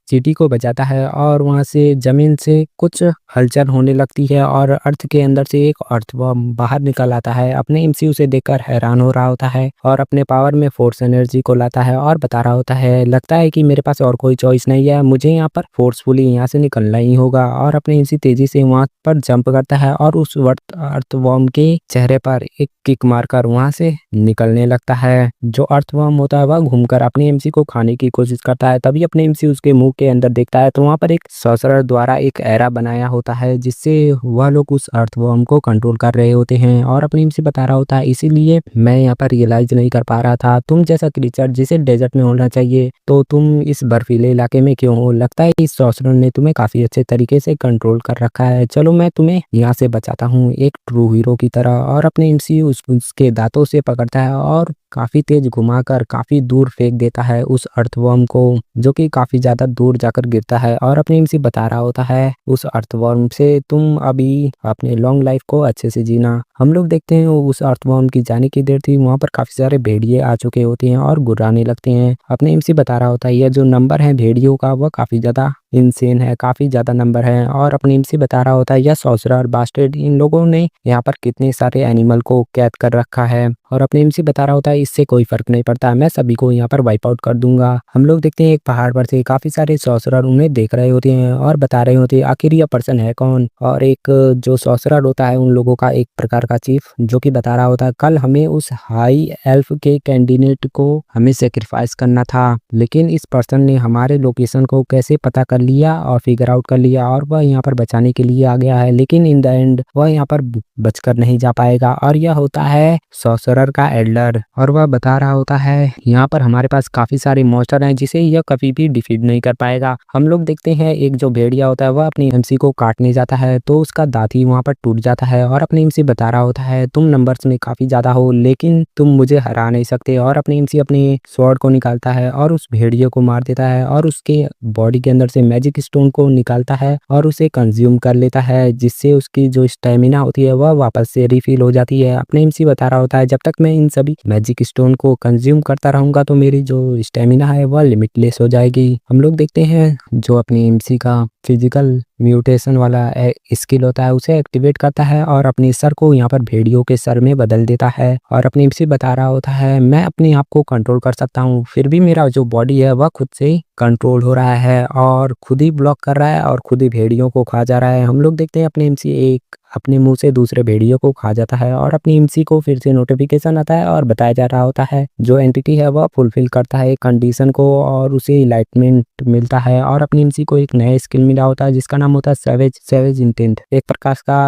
चींटी को बचाता है और वहाँ से ज़मीन से कुछ हलचल होने लगती है और अर्थ के अंदर से एक अर्थवर्म बाहर निकल आता है। अपने एमसीयू से देखकर हैरान हो रहा होता है और अपने पावर में फोर्स एनर्जी को लाता है और बता रहा होता है, लगता है कि मेरे पास और कोई चॉइस नहीं है, मुझे यहाँ पर फोर्सफुली यहाँ से निकलना ही होगा। और अपने इसी तेजी से वहाँ पर जंप करता है और उस वक्त अर्थवर्म के चेहरे पर एक किक मारकर वहाँ से निकलने लगता है। जो अर्थवर्म होता है वह घूमकर अपने एमसी को खाने की कोशिश करता है। तभी अपने एमसी उसके मुंह के अंदर देखता है तो वहाँ पर एक सॉर्सरर द्वारा एक एरा बनाया होता है जिससे वह लोग उस अर्थवर्म को कंट्रोल कर रहे होते हैं। और अपने एमसी बता रहा होता है, इसीलिए मैं यहाँ पर रियलाइज नहीं कर पा रहा था, तुम जैसा क्रीचर जिसे डेजर्ट में होना चाहिए तो तुम इस बर्फीले इलाके में क्यों हो? लगता है इस सॉर्सरर ने तुम्हें काफी अच्छे तरीके से कंट्रोल कर रखा है, चलो मैं तुम्हें यहाँ से बचाता हूँ एक ट्रू हीरो की तरह। और अपने एमसी उसके दांतों से पकड़ता है और काफी तेज घुमाकर काफी दूर फेंक देता है उस अर्थवर्म को, जो कि काफी ज्यादा दूर जाकर गिरता है। और अपने एमसी बता रहा होता है उस अर्थवर्म से, तुम अभी अपने लॉन्ग लाइफ को अच्छे से जीना। हम लोग देखते हैं उस अर्थवर्म की जाने की देर थी, वहाँ पर काफी सारे भेड़िए आ चुके होते हैं और गुर्राने लगते हैं। अपने एमसी बता रहा होता है यह जो नंबर है भेड़ियों का वह काफी ज्यादा इंसेन है, काफी ज्यादा नंबर है। और अपने एमसी बता रहा होता है यह सॉर्सरर बास्टर्ड इन लोगों ने यहाँ पर कितने सारे एनिमल को कैद कर रखा है। और अपने एमसी बता रहा होता है इससे कोई फर्क नहीं पड़ता, मैं सभी को यहाँ पर वाइप आउट कर दूंगा। हम लोग देखते हैं एक पहाड़ पर से काफी सारे सॉर्सरर उन्हें देख रहे होते हैं और बता रहे होते हैं आखिर यह पर्सन है कौन। और एक जो सॉर्सरर होता है उन लोगों का एक प्रकार का चीफ, जो कि बता रहा होता है कल हमें उस हाई एल्फ के कैंडिडेट को हमें सेक्रीफाइस करना था, लेकिन इस पर्सन ने हमारे लोकेशन को कैसे पता कर लिया और फिगर आउट कर लिया और वह यहाँ पर बचाने के लिए आ गया है, लेकिन इन द एंड वह यहाँ पर बचकर नहीं जा पाएगा। और यह होता है सॉर्सरर का एल्डर। और वह बता रहा होता है यहाँ पर हमारे पास काफी सारे मॉन्स्टर हैं जिसे यह कभी भी डिफीट नहीं कर पाएगा। हम लोग देखते हैं एक जो भेड़िया होता है वह अपनी एमसी को काटने जाता है तो उसका दांत ही वहाँ पर टूट जाता है। और अपने एमसी बता रहा होता है तुम नंबर्स में काफी ज्यादा हो लेकिन तुम मुझे हरा नहीं सकते। और अपने एमसी अपने स्वॉर्ड को निकालता है और उस भेड़िए को मार देता है और उसके बॉडी के अंदर से मैजिक स्टोन को निकालता है और उसे कंज्यूम कर लेता है, जिससे उसकी जो स्टेमिना होती है वह वापस से रिफिल हो जाती है। अपने एमसी बता रहा होता है जब तक मैं इन सभी मैजिक स्टोन को कंज्यूम करता रहूंगा तो मेरी जो स्टेमिना है वह लिमिटलेस हो जाएगी। हम लोग देखते हैं जो अपने एमसी का फिजिकल म्यूटेशन वाला स्किल होता है उसे एक्टिवेट करता है और अपने सर को यहाँ पर भेड़ियों के सर में बदल देता है। और अपने एमसी बता रहा होता है मैं अपने आप को कंट्रोल कर सकता हूँ, फिर भी मेरा जो बॉडी है वह खुद से कंट्रोल हो रहा है और खुद ही ब्लॉक कर रहा है और खुद ही भेड़ियों को खा जा रहा है। हम लोग देखते हैं अपने एमसी एक अपने मुंह से दूसरे भेड़ियों को खा जाता है और अपनी एमसी को फिर से नोटिफिकेशन आता है और बताया जा रहा होता है जो एंटिटी है वह फुलफिल करता है एक कंडीशन को और उसे इलाइटमेंट मिलता है। और अपनी एमसी को एक नया स्किल मिला होता है जिसका नाम होता है सेवेज इंटेंट। एक प्रकार का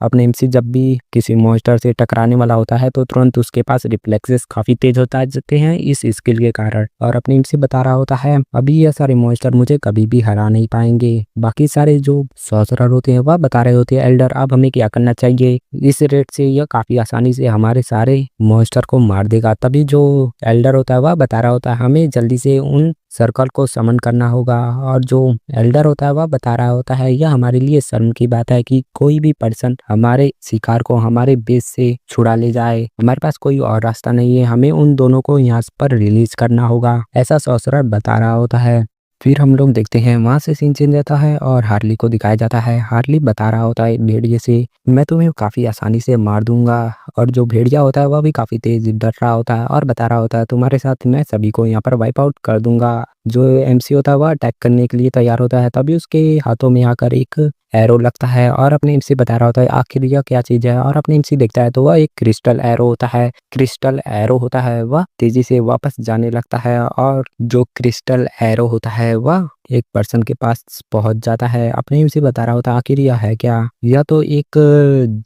अपने एमसी जब भी किसी मॉन्स्टर से टकराने वाला होता है तो तुरंत उसके पास रिफ्लेक्सेस काफी तेज होता जाते हैं इस स्किल के कारण। और अपनी एमसी बता रहा होता है अभी यह सारे मॉन्स्टर मुझे कभी भी हरा नहीं पाएंगे। बाकी सारे जो सॉर्सरर होते हैं वह बता रहे होते हैं एल्डर अब हमें क्या करना चाहिए, इस रेट से यह काफी आसानी से हमारे सारे मॉन्स्टर को मार देगा। तभी जो एल्डर होता है वह बता रहा होता है हमें जल्दी से उन सर्कल को समन करना होगा। और जो एल्डर होता है वह बता रहा होता है यह हमारे लिए शर्म की बात है कि कोई भी पर्सन हमारे शिकार को हमारे बेस से छुड़ा ले जाए, हमारे पास कोई और रास्ता नहीं है, हमें उन दोनों को यहाँ पर रिलीज करना होगा, ऐसा सॉर्सरर बता रहा होता है। फिर हम लोग देखते हैं वहां से सीन चेंज जाता है और हार्ली को दिखाया जाता है। हार्ली बता रहा होता है भेड़िए से मैं तुम्हें काफी आसानी से मार दूंगा। और जो भेड़िया होता है वह भी काफी तेज डर रहा होता है और बता रहा होता है तुम्हारे साथ मैं सभी को यहाँ पर वाइप आउट कर दूंगा। जो एमसी होता है वह अटैक करने के लिए तैयार होता है तभी उसके हाथों में आकर एक एरो लगता है और अपने एमसी बता रहा होता है आखिर यह क्या चीज है। और अपने एमसी देखता है तो वह एक क्रिस्टल एरो होता है। क्रिस्टल एरो होता है वह तेजी से वापस जाने लगता है और जो क्रिस्टल एरो होता है वह एक पर्सन के पास पहुंच जाता है। अपने एमसी बता रहा होता है आखिर यह है क्या, यह तो एक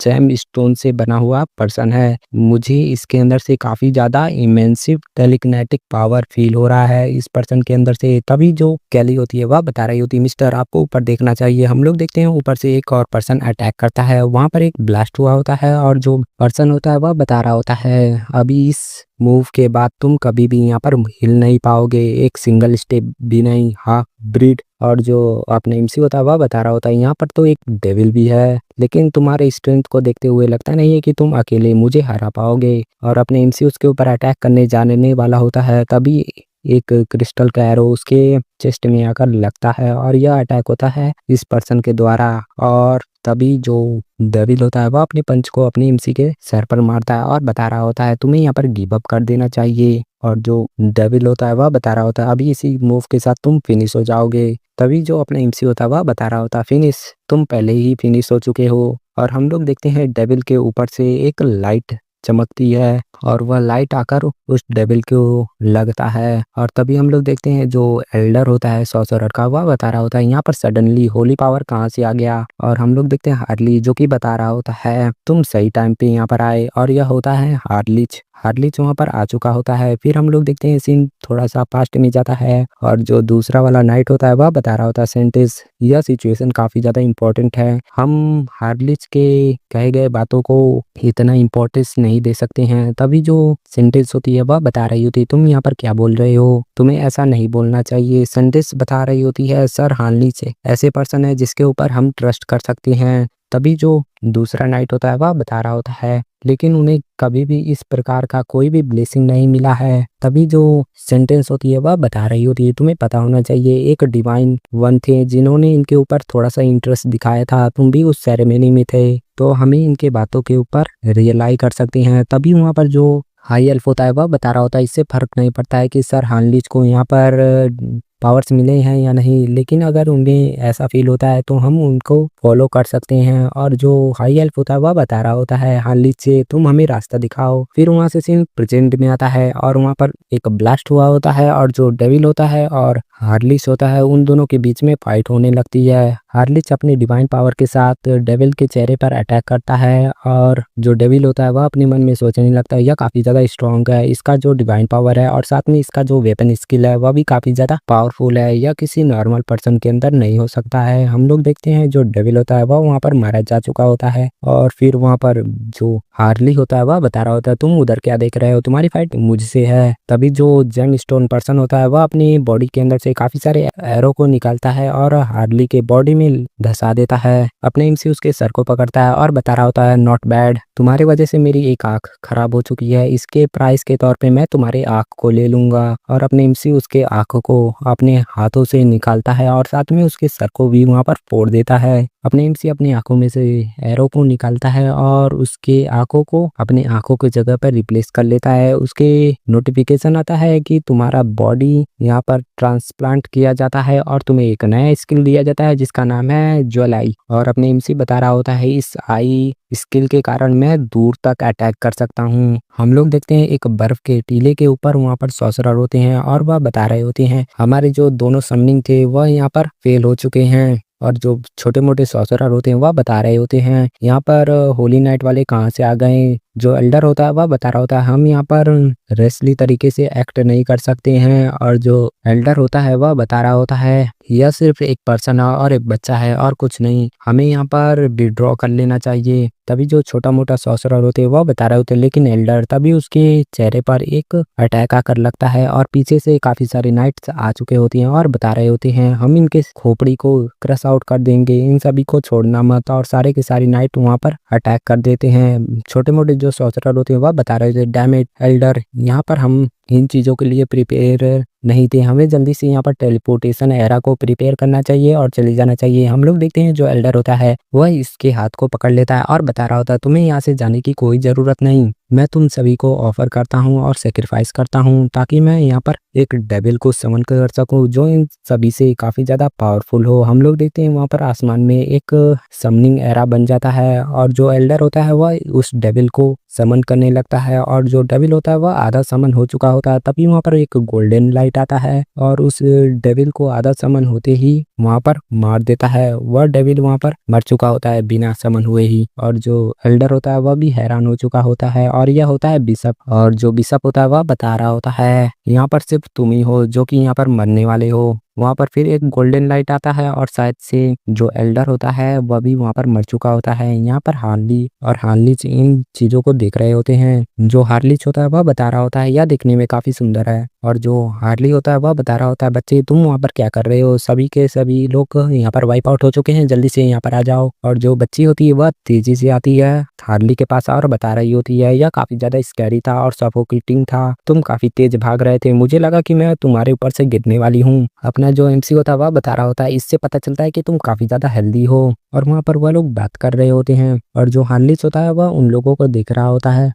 जेम स्टोन से बना हुआ पर्सन है, मुझे इसके अंदर से काफी ज्यादा इमेंसिव टेलीकिनेटिक पावर फील हो रहा है इस पर्सन के अंदर से। तभी जो कैली होती है वह बता रही होती है मिस्टर आपको ऊपर देखना चाहिए। हम लोग देखते हैं ऊपर से एक और पर्सन अटैक करता है, वहां पर एक ब्लास्ट हुआ होता है और जो पर्सन होता है वह बता रहा होता है अभी इस मूव के बाद तुम कभी भी यहाँ पर हिल नहीं पाओगे, एक सिंगल स्टेप भी नहीं, हाँ ब्रीड। और जो अपने एमसी होता है वह बता रहा होता है यहाँ पर तो एक डेविल भी है लेकिन तुम्हारे स्ट्रेंथ को देखते हुए लगता नहीं है कि तुम अकेले मुझे हरा पाओगे। और अपने एमसी उसके ऊपर अटैक करने जाने वाला होता है तभी एक क्रिस्टल का एरो उसके चेस्ट में आकर लगता है और यह अटैक होता है इस पर्सन के द्वारा। और तभी जो डेविल होता है वह अपने पंच को अपनी एमसी के सर पर मारता है और बता रहा होता है तुम्हें यहाँ पर गिव अप कर देना चाहिए। और जो डेविल होता है वह बता रहा होता है अभी इसी मूव के साथ तुम फिनिश हो जाओगे। तभी जो अपना एमसी होता है वह बता रहा होता है फिनिश, तुम पहले ही फिनिश हो चुके हो। और हम लोग देखते हैं डेविल के ऊपर से एक लाइट चमकती है और वह लाइट आकर उस डेविल को लगता है। और तभी हम लोग देखते हैं जो एल्डर होता है सॉर्सरर का वह बता रहा होता है यहाँ पर सडनली होली पावर कहाँ से आ गया। और हम लोग देखते हैं हार्ली जो कि बता रहा होता है तुम सही टाइम पे यहाँ पर आए। और यह होता है हार्लिच, हार्लिच वहाँ पर आ चुका होता है। फिर हम लोग देखते हैं सीन थोड़ा सा पास्ट में जाता है और जो दूसरा वाला नाइट होता है वह बता रहा होता है सेंटेंस यह सिचुएशन काफ़ी ज़्यादा इम्पोर्टेंट है, हम हार्लिच के कहे गए बातों को इतना इम्पोर्टेंस नहीं दे सकते हैं। तभी जो सेंटेंस होती है वह बता रही होती है तुम यहाँ पर क्या बोल रहे हो, तुम्हें ऐसा नहीं बोलना चाहिए। सेंटेंस बता रही होती है सर हार्लिच ऐसे पर्सन है जिसके ऊपर हम ट्रस्ट कर सकते हैं। तभी जो दूसरा नाइट होता है वह बता रहा होता है लेकिन उन्हें कभी भी इस प्रकार का कोई भी ब्लेसिंग नहीं मिला है। तभी जो सेंटेंस होती है वह बता रही होती है तुम्हें पता होना चाहिए एक डिवाइन वन थे जिन्होंने इनके ऊपर थोड़ा सा इंटरेस्ट दिखाया था, तुम भी उस सेरेमनी में थे तो हमें इनके बातों के ऊपर रियलाइज कर सकते हैं। तभी वहाँ पर जो हाई एल्फ होता है वह बता रहा होता है इससे फर्क नहीं पड़ता है कि सर हार्लिच को यहाँ पर पावर्स मिले हैं या नहीं, लेकिन अगर उन्हें ऐसा फील होता है तो हम उनको फॉलो कर सकते हैं। और जो हाई एल्फ होता है वह बता रहा होता है हार्लिच से तुम हमें रास्ता दिखाओ। फिर वहाँ से सीन प्रेजेंट में आता है और वहाँ पर एक ब्लास्ट हुआ होता है और जो डेविल होता है और हार्लिच होता है उन दोनों के बीच में फाइट होने लगती है। हार्लिच अपनी डिवाइन पावर के साथ डेविल के चेहरे पर अटैक करता है और जो डेविल होता है वह अपने मन में सोचने लगता है यह काफ़ी ज़्यादा स्ट्रॉन्ग है, इसका जो डिवाइन पावर है और साथ में इसका जो वेपन स्किल है वह भी काफ़ी ज़्यादा पावरफुल है, यह किसी नॉर्मल पर्सन के अंदर नहीं हो सकता है। हम लोग देखते हैं जो डेविल होता है वह वहाँ पर मारा जा चुका होता है और फिर वहाँ पर जो हार्ली होता है वह बता रहा होता है तुम उधर क्या देख रहे हो, तुम्हारी फाइट मुझसे है। तभी जो जेम स्टोन पर्सन होता है वह अपनी बॉडी के अंदर से काफ़ी सारे एरो को निकालता है और हार्ली के बॉडी में धसा देता है। अपने एमसी उसके सर को पकड़ता है और बता रहा होता है नॉट बैड, तुम्हारी वजह से मेरी एक आंख खराब हो चुकी है, इसके प्राइस के तौर पे मैं तुम्हारे आंख को ले लूंगा। और अपने एमसी उसके आंखों को अपने हाथों से निकालता है और साथ में उसके सर को भी वहां पर फोड़ देता है। अपने एमसी अपनी आंखों में से एरो को निकालता है और उसके आंखों को अपने आंखों की जगह पर रिप्लेस कर लेता है। उसके नोटिफिकेशन आता है कि तुम्हारा बॉडी यहाँ पर ट्रांसप्लांट किया जाता है और तुम्हें एक नया स्किल दिया जाता है जिसका नाम है ज्वेल आई। और अपने एमसी बता रहा होता है इस आई स्किल के कारण मैं दूर तक अटैक कर सकता हूँ। हम लोग देखते हैं एक बर्फ के टीले के ऊपर वहाँ पर सॉर्सरर होते हैं और वह बता रहे होते हैं हमारे जो दोनों समनिंग थे वह यहाँ पर फेल हो चुके हैं। और जो छोटे मोटे सॉर्सरर होते हैं वह बता रहे होते हैं यहाँ पर होली नाइट वाले कहाँ से आ गए। जो एल्डर होता है वह बता रहा होता है हम यहाँ पर रेसली तरीके से एक्ट नहीं कर सकते हैं। और जो एल्डर होता है वह बता रहा होता है यह सिर्फ एक पर्सन है और एक बच्चा है और कुछ नहीं, हमें यहाँ पर विड्रॉ कर लेना चाहिए। तभी जो छोटा मोटा सॉर्सरर होते हैं वह बता रहे होते हैं लेकिन एल्डर, तभी उसके चेहरे पर एक अटैक आकर लगता है और पीछे से काफी सारे नाइट्स आ चुके होते हैं और बता रहे होते हैं हम इनके खोपड़ी को क्रश आउट कर देंगे, इन सभी को छोड़ना मत। और सारे के सारे नाइट वहाँ पर अटैक कर देते हैं। छोटे मोटे जो सॉर्सरर होते हैं वह बता रहे थे डैमेज एल्डर, यहाँ पर हम इन चीज़ों के लिए प्रिपेयर नहीं थे, हमें जल्दी से यहाँ पर टेलीपोर्टेशन एरा को प्रिपेयर करना चाहिए और चले जाना चाहिए। हम लोग देखते हैं जो एल्डर होता है वह इसके हाथ को पकड़ लेता है और बता रहा होता है तुम्हें यहाँ से जाने की कोई ज़रूरत नहीं, मैं तुम सभी को ऑफर करता हूँ और सेक्रीफाइस करता हूँ ताकि मैं यहाँ पर एक डेविल को समन कर सकूँ जो इन सभी से काफ़ी ज़्यादा पावरफुल हो। हम लोग देखते हैं वहाँ पर आसमान में एक समनिंग एरा बन जाता है और जो एल्डर होता है वह उस डेविल को समन करने लगता है और जो डेविल होता है वह आधा समन हो चुका होता है। तभी वहाँ पर एक गोल्डन लाइट आता है और उस डेविल को आधा समन होते ही वहाँ पर मार देता है। वह डेविल वहाँ पर मर चुका होता है बिना समन हुए ही। और जो एल्डर होता है वह भी हैरान हो चुका होता है और यह होता है बिशप। और जो बिशप होता है वह बता रहा होता है यहाँ पर सिर्फ तुम ही हो जो कि यहाँ पर मरने वाले हो। वहाँ पर फिर एक गोल्डन लाइट आता है और शायद से जो एल्डर होता है वह भी वहाँ पर मर चुका होता है। यहाँ पर हार्ली और हार्लिच इन चीज़ों को देख रहे होते हैं। जो हार्लिच होता है वह बता रहा होता है यह दिखने में काफ़ी सुंदर है। और जो हार्ली होता है वह बता रहा होता है, बच्चे तुम वहाँ पर क्या कर रहे हो? सभी के सभी लोग यहाँ पर वाइप आउट हो चुके हैं, जल्दी से यहाँ पर आ जाओ। और जो बच्ची होती है वह तेजी से आती है हार्ली के पास और बता रही होती है, यह काफी ज्यादा स्कैरी था और सफोकेटिंग था, तुम काफी तेज भाग रहे थे, मुझे लगा कि मैं तुम्हारे ऊपर से गिरने वाली हूँ। अपना जो एमसी होता है वह बता रहा होता है, इससे पता चलता है कि तुम काफी ज्यादा हेल्दी हो। और वहाँ पर वह लोग बात कर रहे होते हैं और जो हार्लिस होता है वह उन लोगों को देख रहा होता है।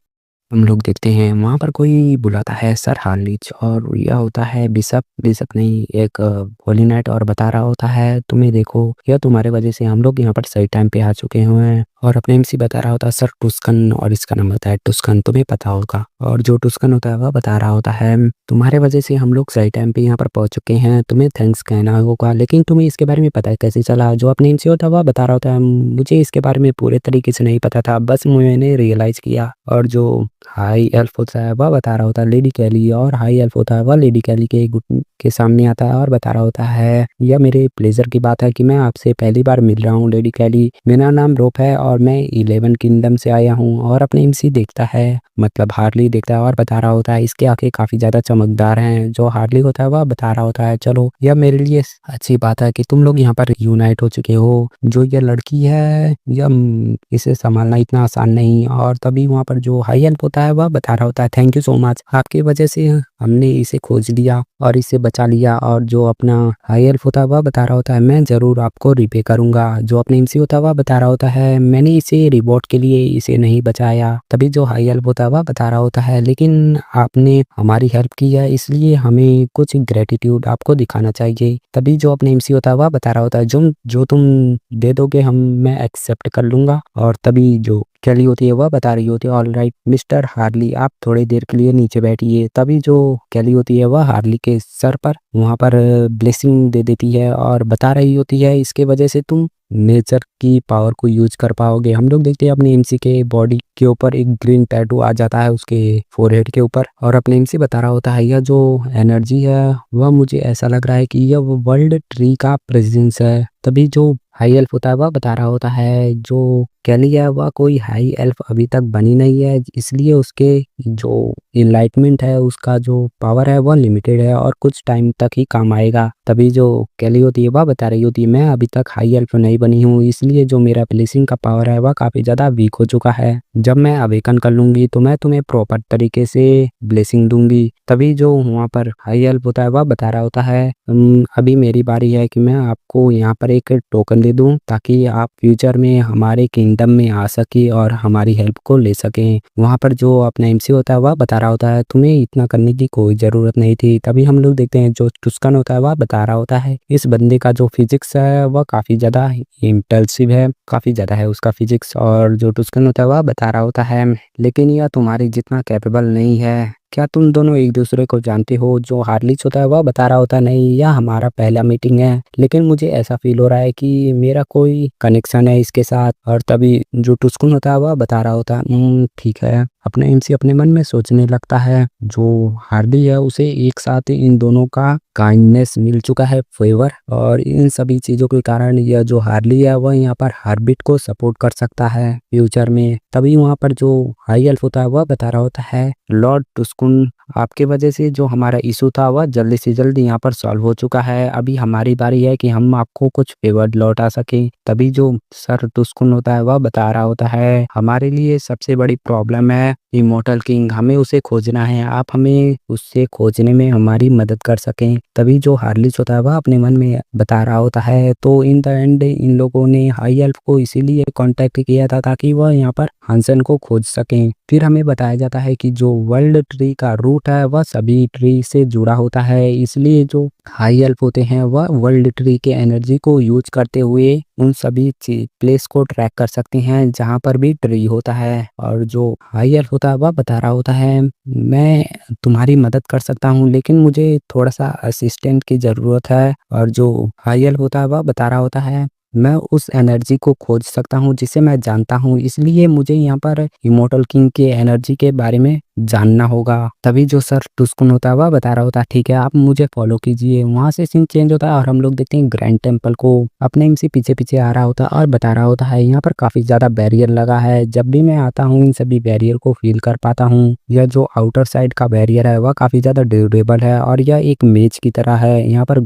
हम लोग देखते हैं वहाँ पर कोई बुलाता है सर हार्लिच, और यह होता है बिशप, बिशप नहीं एक होली नाइट, और बता रहा होता है तुम्हें देखो यह तुम्हारे वजह से हम लोग यहाँ पर सही टाइम पे आ चुके हुए हैं। और अपने एमसी बता रहा होता है सर टुस्कन, और इसका नाम होता है टुस्कन, तुम्हें पता होगा। और जो टुस्कन होता है वह बता रहा होता है तुम्हारे वजह से हम लोग सही टाइम पे यहाँ पर पहुंच चुके हैं, तुम्हें थैंक्स कहना होगा, लेकिन तुम्हें इसके बारे में पता है कैसे चला? जो अपने एमसी होता है वह बता रहा होता है मुझे इसके बारे में पूरे तरीके से नहीं पता था, बस मैंने रियलाइज किया। और जो हाई एल्फ होता है वह बता रहा होता है लेडी कैली, और हाई एल्फ होता है वह लेडी कैली के सामने आता है और बता रहा होता है यह मेरे प्लेजर की बात है कि मैं आपसे पहली बार मिल रहा हूँ लेडी कैली, मेरा नाम रोप है और मैं 11 किंगडम से आया हूँ। और अपने एमसी देखता है, मतलब हार्ली देखता है और बता रहा होता है इसके आंखें काफी ज्यादा चमकदार हैं। जो हार्ली होता है वह बता रहा होता है चलो यह मेरे लिए अच्छी बात है कि तुम लोग यहाँ पर यूनाइट हो चुके हो, जो यह लड़की है यह इसे संभालना इतना आसान नहीं। और तभी वहाँ पर जो हाई एल्फ होता है वह बता रहा होता है थैंक यू सो मच, आपकी वजह से हमने इसे खोज लिया और इसे बचा लिया। और जो अपना हाई एल्फ होता है वह बता रहा होता है मैं जरूर आपको रिपे करूंगा। जो अपने एमसी होता है वह बता रहा होता है मैंने इसे रिवॉर्ड के लिए इसे नहीं बचाया। तभी जो हाई एल्फ होता है वह बता रहा होता है लेकिन आपने हमारी हेल्प की है इसलिए हमें कुछ ग्रेटिट्यूड आपको दिखाना चाहिए। तभी जो अपने एमसी होता है वह बता रहा होता है जो तुम दे दोगे हम मैं एक्सेप्ट कर लूंगा। और तभी जो कैली होती है वह बता रही होती है ऑल राइट मिस्टर हार्ली आप थोड़ी देर के लिए नीचे बैठिए। तभी जो कैली होती है वह हार्ली के सर पर वहाँ पर ब्लेसिंग दे देती है और बता रही होती है इसके वजह से तुम नेचर की पावर को यूज कर पाओगे। हम लोग देखते हैं अपने एमसी के बॉडी के ऊपर एक ग्रीन टैटू आ जाता है उसके फोरहेड के ऊपर, और अपने एमसी बता रहा होता है यह जो एनर्जी है वह मुझे ऐसा लग रहा है कि यह वर्ल्ड ट्री का प्रेजेंस है। तभी जो हाई एल्फ होता है वह बता रहा होता है जो कैली है वह कोई हाई एल्फ अभी तक बनी नहीं है, इसलिए उसके जो इनलाइटमेंट है उसका जो पावर है वह लिमिटेड है और कुछ टाइम तक ही काम आएगा। तभी जो कैली होती है वह बता रही होती है मैं अभी तक हाई एल्फ नहीं बनी हूँ, इसलिए जो मेरा ब्लेसिंग का पावर है वह काफी ज्यादा वीक हो चुका है, जब मैं अवेकन कर लूंगी तो मैं तुम्हें प्रॉपर तरीके से ब्लेसिंग दूंगी। तभी जो वहाँ पर हाई एल्फ होता है वह बता रहा होता है अभी मेरी बारी है कि मैं आपको यहाँ पर एक टोकन दे दूं ताकि आप फ्यूचर में हमारे किंगडम में आ सके और हमारी हेल्प को ले सकें। वहाँ पर जो अपना एमसी होता है वह बता रहा होता है तुम्हें इतना करने की कोई ज़रूरत नहीं थी। तभी हम लोग देखते हैं जो टुस्कन होता है वह बता रहा होता है इस बंदे का जो फिजिक्स है वह काफ़ी ज़्यादा इंटल्सिव है, काफ़ी ज़्यादा है उसका फिजिक्स। और जो टुस्कन होता है वह बता रहा होता है लेकिन यह तुम्हारी जितना कैपेबल नहीं है, क्या तुम दोनों एक दूसरे को जानते हो? जो हार्लिच होता है वह बता रहा होता है नहीं यह हमारा पहला मीटिंग है, लेकिन मुझे ऐसा फील हो रहा है कि मेरा कोई कनेक्शन है इसके साथ। और तभी जो टुस्कुन होता है वह बता रहा होता है ठीक है। अपने एमसी अपने मन में सोचने लगता है जो हार्डी है उसे एक साथ इन दोनों का काइंडनेस मिल चुका है, फेवर, और इन सभी चीजों के कारण यह जो हार्ली है वह यहाँ पर हार्बिट को सपोर्ट कर सकता है फ्यूचर में। तभी वहाँ पर जो हाई एल्फ होता है वह बता रहा होता है लॉर्ड टुस्कुन आपके वजह से जो हमारा इशू था वह जल्दी से जल्दी यहाँ पर सॉल्व हो चुका है, अभी हमारी बारी है कि हम आपको कुछ फेवर लौटा सके। तभी जो सर टुस्कुन होता है वह बता रहा होता है हमारे लिए सबसे बड़ी प्रॉब्लम है इमोर्टल किंग, हमें उसे खोजना है, आप हमें उससे खोजने में हमारी मदद कर सकें। तभी जो हार्लिच होता है वह अपने मन में बता रहा होता है तो इन द एंड इन लोगों ने हाई एल्फ को इसीलिए कांटेक्ट किया था ताकि वह यहाँ पर हंसन को खोज सकें। फिर हमें बताया जाता है कि जो वर्ल्ड ट्री का रूट है वह सभी ट्री से जुड़ा होता है, इसलिए जो हाई एल्फ होते हैं वह वर्ल्ड ट्री के एनर्जी को यूज करते हुए उन सभी प्लेस को ट्रैक कर सकते हैं जहां पर भी ट्री होता है। और जो हाई एल्फ होता है वह बता रहा होता है मैं तुम्हारी मदद कर सकता हूं लेकिन मुझे थोड़ा सा असिस्टेंट की ज़रूरत है। और जो हाई एल्फ होता है वह बता रहा होता है मैं उस एनर्जी को खोज सकता हूँ जिसे मैं जानता हूँ, इसलिए मुझे यहाँ पर इमोर्टल किंग के एनर्जी के बारे में जानना होगा। तभी जो सर टुस्कुन होता है वह बता रहा होता है ठीक है आप मुझे फॉलो कीजिए। वहाँ से सीन चेंज होता है और हम लोग देखते हैं ग्रैंड टेम्पल को अपने एमसी पीछे पीछे आ रहा होता है और बता रहा होता है यहाँ पर काफी ज्यादा बैरियर लगा है। जब भी मैं आता हूँ इन सभी बैरियर को फील कर पाता हूँ। यह जो आउटर साइड का बैरियर है वह काफी ज्यादा ड्यूरेबल है और यह एक मेज की तरह है। यहाँ पर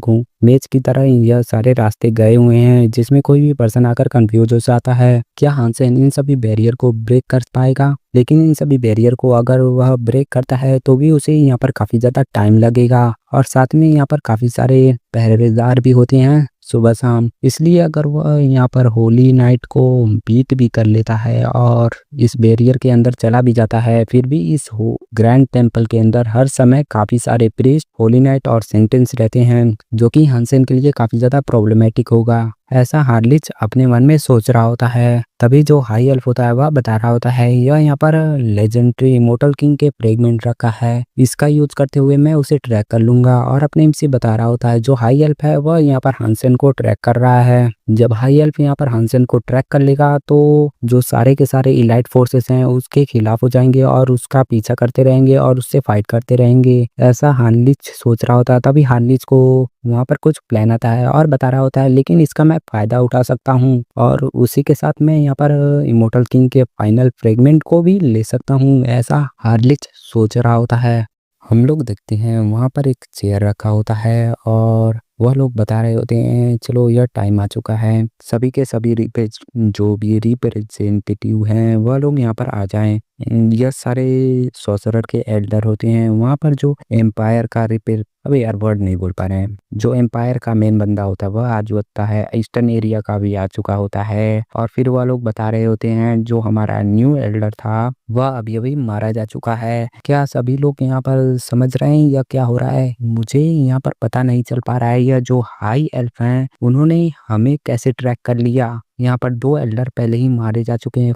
मेज की तरह यह सारे रास्ते गए हुए हैं जिसमें कोई भी पर्सन आकर कंफ्यूज हो जाता है क्या हानसेन इन सभी बैरियर को ब्रेक कर पाएगा। लेकिन इन सभी बैरियर को अगर वह ब्रेक करता है तो भी उसे यहाँ पर काफी ज्यादा टाइम लगेगा और साथ में यहाँ पर काफी सारे पहरेदार भी होते हैं सुबह शाम। इसलिए अगर वह यहाँ पर होली नाइट को बीट भी कर लेता है और इस बैरियर के अंदर चला भी जाता है फिर भी इस ग्रैंड टेम्पल के अंदर हर समय काफी सारे प्रीस्ट होली नाइट और सेंटेंस रहते हैं जो कि हानसेन के लिए काफी ज्यादा प्रॉब्लमेटिक होगा। ऐसा हार्लिच अपने मन में सोच रहा होता है। तभी जो हाई एल्फ होता है वह बता रहा होता है यह यहाँ पर लेजेंडरी इमोर्टल किंग के फ्रेगमेंट रखा है इसका यूज करते हुए मैं उसे ट्रैक कर लूंगा। और अपने एमसी बता रहा होता है जो हाई एल्फ है वह यहाँ पर हानसेन को ट्रैक कर रहा है। जब हाई एल्फ यहाँ पर हानसेन को ट्रैक कर लेगा तो जो सारे के सारे इलाइट फोर्सेस हैं उसके खिलाफ हो जाएंगे और उसका पीछा करते रहेंगे और उससे फाइट करते रहेंगे। ऐसा हार्लिच सोच रहा होता है। तभी हार्लिच को वहाँ पर कुछ प्लान आता है और बता रहा होता है लेकिन इसका मैं फायदा उठा सकता हूँ और उसी के साथ मैं यहाँ पर इमोर्टल किंग के फाइनल फ्रेगमेंट को भी ले सकता हूँ। ऐसा हार्लिच सोच रहा होता है। हम लोग देखते हैं वहाँ पर एक चेयर रखा होता है और वह लोग बता रहे होते हैं चलो यह टाइम आ चुका है सभी के सभी जो भी रिप्रेजेंटेटिव हैं वह लोग यहाँ पर आ जाएं। यह सारे सॉर्सरर के एल्डर होते हैं। वहाँ पर जो एम्पायर का अबे यार वर्ड नहीं बोल पा रहे हैं। जो एम्पायर का मेन बंदा होता है वह आ जाता है। ईस्टर्न एरिया का भी आ चुका होता है और फिर वह लोग बता रहे होते हैं जो हमारा न्यू एल्डर था वह अभी अभी मारा जा चुका है। क्या सभी लोग यहाँ पर समझ रहे हैं या क्या हो रहा है मुझे यहाँ पर पता नहीं चल पा रहा है। यह जो हाई एल्फ हैं उन्होंने हमें कैसे ट्रैक कर लिया। यहाँ पर 2 एल्डर पहले ही मारे जा चुके हैं।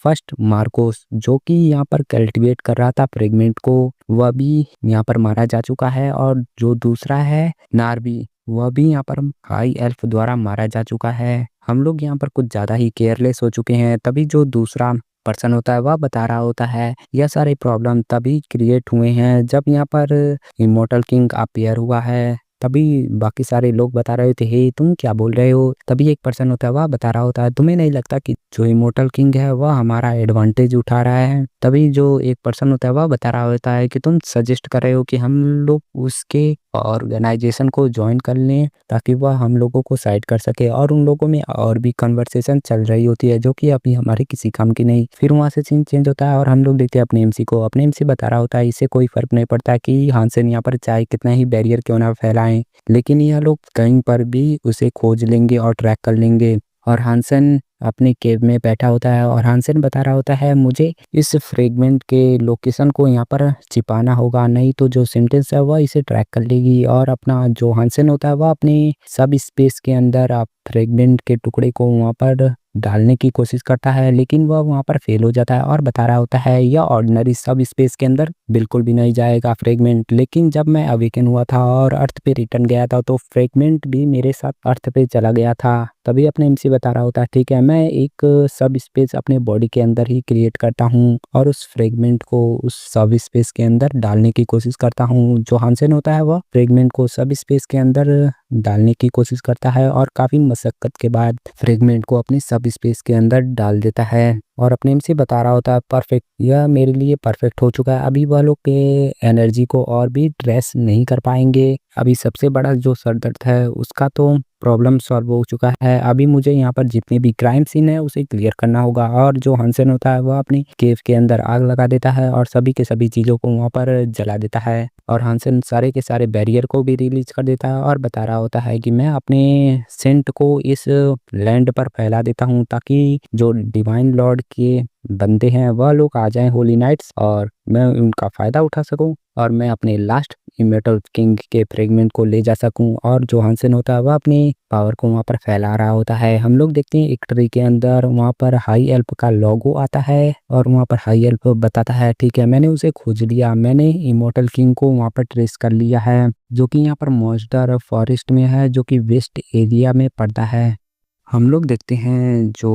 फर्स्ट मार्कोस जो कि यहाँ पर कल्टिवेट कर रहा था फ्रेगमेंट को वह भी यहाँ पर मारा जा चुका है और जो दूसरा है नारबी वह भी यहाँ पर हाई एल्फ द्वारा मारा जा चुका है। हम लोग यहाँ पर कुछ ज्यादा ही केयरलेस हो चुके हैं। तभी जो दूसरा पर्सन होता है वह बता रहा होता है यह सारे प्रॉब्लम तभी क्रिएट हुए हैं जब यहाँ पर इमोर्टल किंग अपीयर हुआ है। तभी बाकी सारे लोग बता रहे थे हे तुम क्या बोल रहे हो। तभी एक पर्सन होता है वह बता रहा होता है तुम्हें नहीं लगता कि जो इमोर्टल किंग है वह हमारा एडवांटेज उठा रहा है। तभी जो एक पर्सन होता है वह बता रहा होता है कि तुम सजेस्ट कर रहे हो कि हम लोग उसके ऑर्गेनाइजेशन को ज्वाइन कर लें ताकि वह हम लोगों को साइड कर सके और उन लोगों में और भी कन्वर्सेशन चल रही होती है जो कि अभी हमारे किसी काम की नहीं। फिर वहाँ से सीन चेंज होता है और हम लोग देखते हैं अपने एमसी को। अपने एमसी बता रहा होता है इससे कोई फर्क नहीं पड़ता कि हानसेन यहाँ पर चाहे कितना ही बैरियर क्यों ना फैलाएं लेकिन यह लोग कहीं पर भी उसे खोज लेंगे और ट्रैक कर लेंगे। और हानसेन अपने केव में बैठा होता है और हानसेन बता रहा होता है मुझे इस फ्रेगमेंट के लोकेशन को यहाँ पर छिपाना होगा नहीं तो जो सेंटेंस है वह इसे ट्रैक कर लेगी। और अपना जो हानसेन होता है वह अपने सब स्पेस के अंदर आप फ्रेगमेंट के टुकड़े को वहाँ पर डालने की कोशिश करता है लेकिन वह वहाँ पर फेल हो जाता है और बता रहा होता है यह ऑर्डिनरी सब स्पेस के अंदर बिल्कुल भी नहीं जाएगा फ्रेगमेंट। लेकिन जब मैं अवेकन हुआ था और अर्थ पे रिटर्न गया था तो फ्रेगमेंट भी मेरे साथ अर्थ पे चला गया था। तभी अपने एमसी बता रहा होता है ठीक है मैं एक सब स्पेस अपने बॉडी के अंदर ही क्रिएट करता हूँ और उस फ्रेगमेंट को उस सब स्पेस के अंदर डालने की कोशिश करता हूँ। जो हानसेन होता है वह फ्रेगमेंट को सब स्पेस के अंदर डालने की कोशिश करता है और काफी मशक्कत के बाद फ्रेगमेंट को अपनी सब स्पेस के अंदर डाल देता है और अपने एमसी बता रहा होता है परफेक्ट यह मेरे लिए परफेक्ट हो चुका है। अभी वह लोग के एनर्जी को और भी ड्रेस नहीं कर पाएंगे। अभी सबसे बड़ा जो सरदर्द है उसका तो प्रॉब्लम सॉल्व हो चुका है। अभी मुझे यहाँ पर जितने भी क्राइम सीन है उसे क्लियर करना होगा। और जो हानसेन होता है वह अपनी केव के अंदर आग लगा देता है और सभी के सभी चीज़ों को वहाँ पर जला देता है और हानसेन सारे के सारे बैरियर को भी रिलीज कर देता है और बता रहा होता है कि मैं अपने सेंट को इस लैंड पर फैला देता हूँ ताकि जो डिवाइन लॉर्ड के बंदे हैं वह लोग आ जाएं होली नाइट्स और मैं उनका फ़ायदा उठा सकूं और मैं अपने लास्ट इमॉर्टल किंग के फ्रेगमेंट को ले जा सकूं। और जो हानसेन होता है वह अपनी पावर को वहाँ पर फैला रहा होता है। हम लोग देखते हैं एक ट्री के अंदर वहाँ पर हाई एल्फ का लोगो आता है और वहाँ पर हाई एल्फ बताता है ठीक है मैंने उसे खोज लिया। मैंने इमॉर्टल किंग को वहाँ पर ट्रेस कर लिया है जो कि यहाँ पर मॉन्स्टर फॉरेस्ट में है जो कि वेस्ट एरिया में पड़ता है। हम लोग देखते हैं जो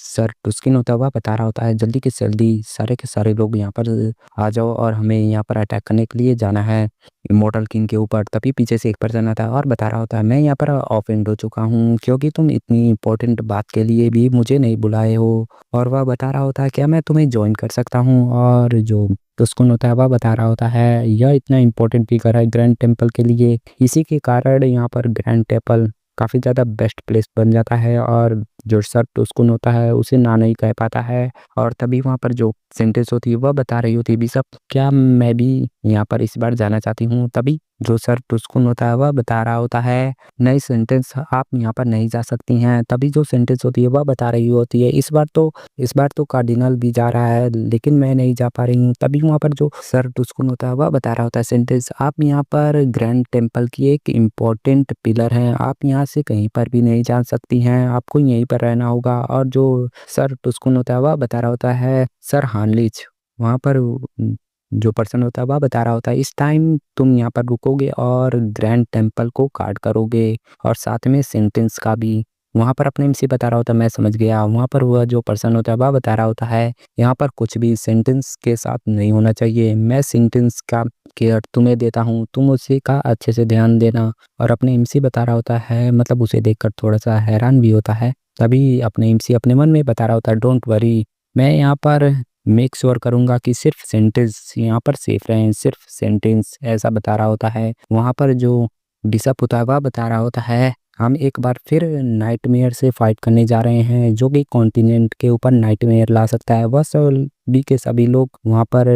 सर टुस्किन होता है वह बता रहा होता है जल्दी के जल्दी सारे के सारे लोग यहाँ पर आ जाओ और हमें यहाँ पर अटैक करने के लिए जाना है इमॉर्टल किंग के ऊपर। तभी पीछे से एक पर्सन आता है और बता रहा होता है मैं यहाँ पर ऑफेंड हो चुका हूँ क्योंकि तुम इतनी इंपॉर्टेंट बात के लिए भी मुझे नहीं बुलाए हो। और वह बता रहा होता है क्या मैं तुम्हें ज्वाइन कर सकता हूँ। और जो टुस्कुन होता है वह बता रहा होता है यह इतना इंपॉर्टेंट फिगर है ग्रैंड टेम्पल के लिए, इसी के कारण यहाँ पर ग्रैंड टेम्पल काफ़ी ज़्यादा बेस्ट प्लेस बन जाता है और जो सर टुस्कुन होता है उसे ना नहीं कह पाता है। और तभी वहाँ पर जो सेंटेंस होती है वह बता रही होती है बिशप क्या मैं भी यहाँ पर इस बार जाना चाहती हूँ। तभी जो सर टुस्कुन होता है वह बता रहा होता है नई सेंटेंस आप यहाँ पर नहीं जा सकती हैं। तभी जो सेंटेंस होती है वह बता रही होती है इस बार तो कार्डिनल भी जा रहा है लेकिन मैं नहीं जा पा रही हूँ। तभी वहाँ पर जो सर टुस्कुन होता है वह बता रहा होता है सेंटेंस आप यहाँ पर ग्रैंड टेम्पल की एक इम्पोर्टेंट पिलर हैं, आप यहाँ से कहीं पर भी नहीं जा सकती हैं, आपको यहीं पर रहना होगा। और जो सर टुस्कुन होता है वह बता रहा होता है सर हानलिच वहाँ पर जो पर्सन होता है वह बता रहा होता है इस टाइम तुम यहाँ पर रुकोगे और ग्रैंड टेम्पल को गार्ड करोगे और साथ में सेंटेंस का भी। वहाँ पर अपने एमसी बता रहा होता है मैं समझ गया। वहाँ पर वह जो पर्सन होता है वह बता रहा होता है यहाँ पर कुछ भी सेंटेंस के साथ नहीं होना चाहिए, मैं सेंटेंस का केयर तुम्हें देता हूँ, तुम उसी का अच्छे से ध्यान देना। और अपने एमसी बता रहा होता है मतलब उसे देखकर थोड़ा सा हैरान भी होता है। तभी अपने एमसी अपने मन में बता रहा होता है डोंट वरी मैं यहाँ पर मेक श्योर करूँगा कि सिर्फ सेंटेंस यहाँ पर सेफ रहें, सिर्फ सेंटेंस ऐसा बता रहा होता है। वहाँ पर जो बिशप होता है वह बता रहा होता है हम एक बार फिर नाइटमेयर से फाइट करने जा रहे हैं जो कि कॉन्टिनेंट के ऊपर नाइटमेयर ला सकता है। वह सभी के सभी लोग वहाँ पर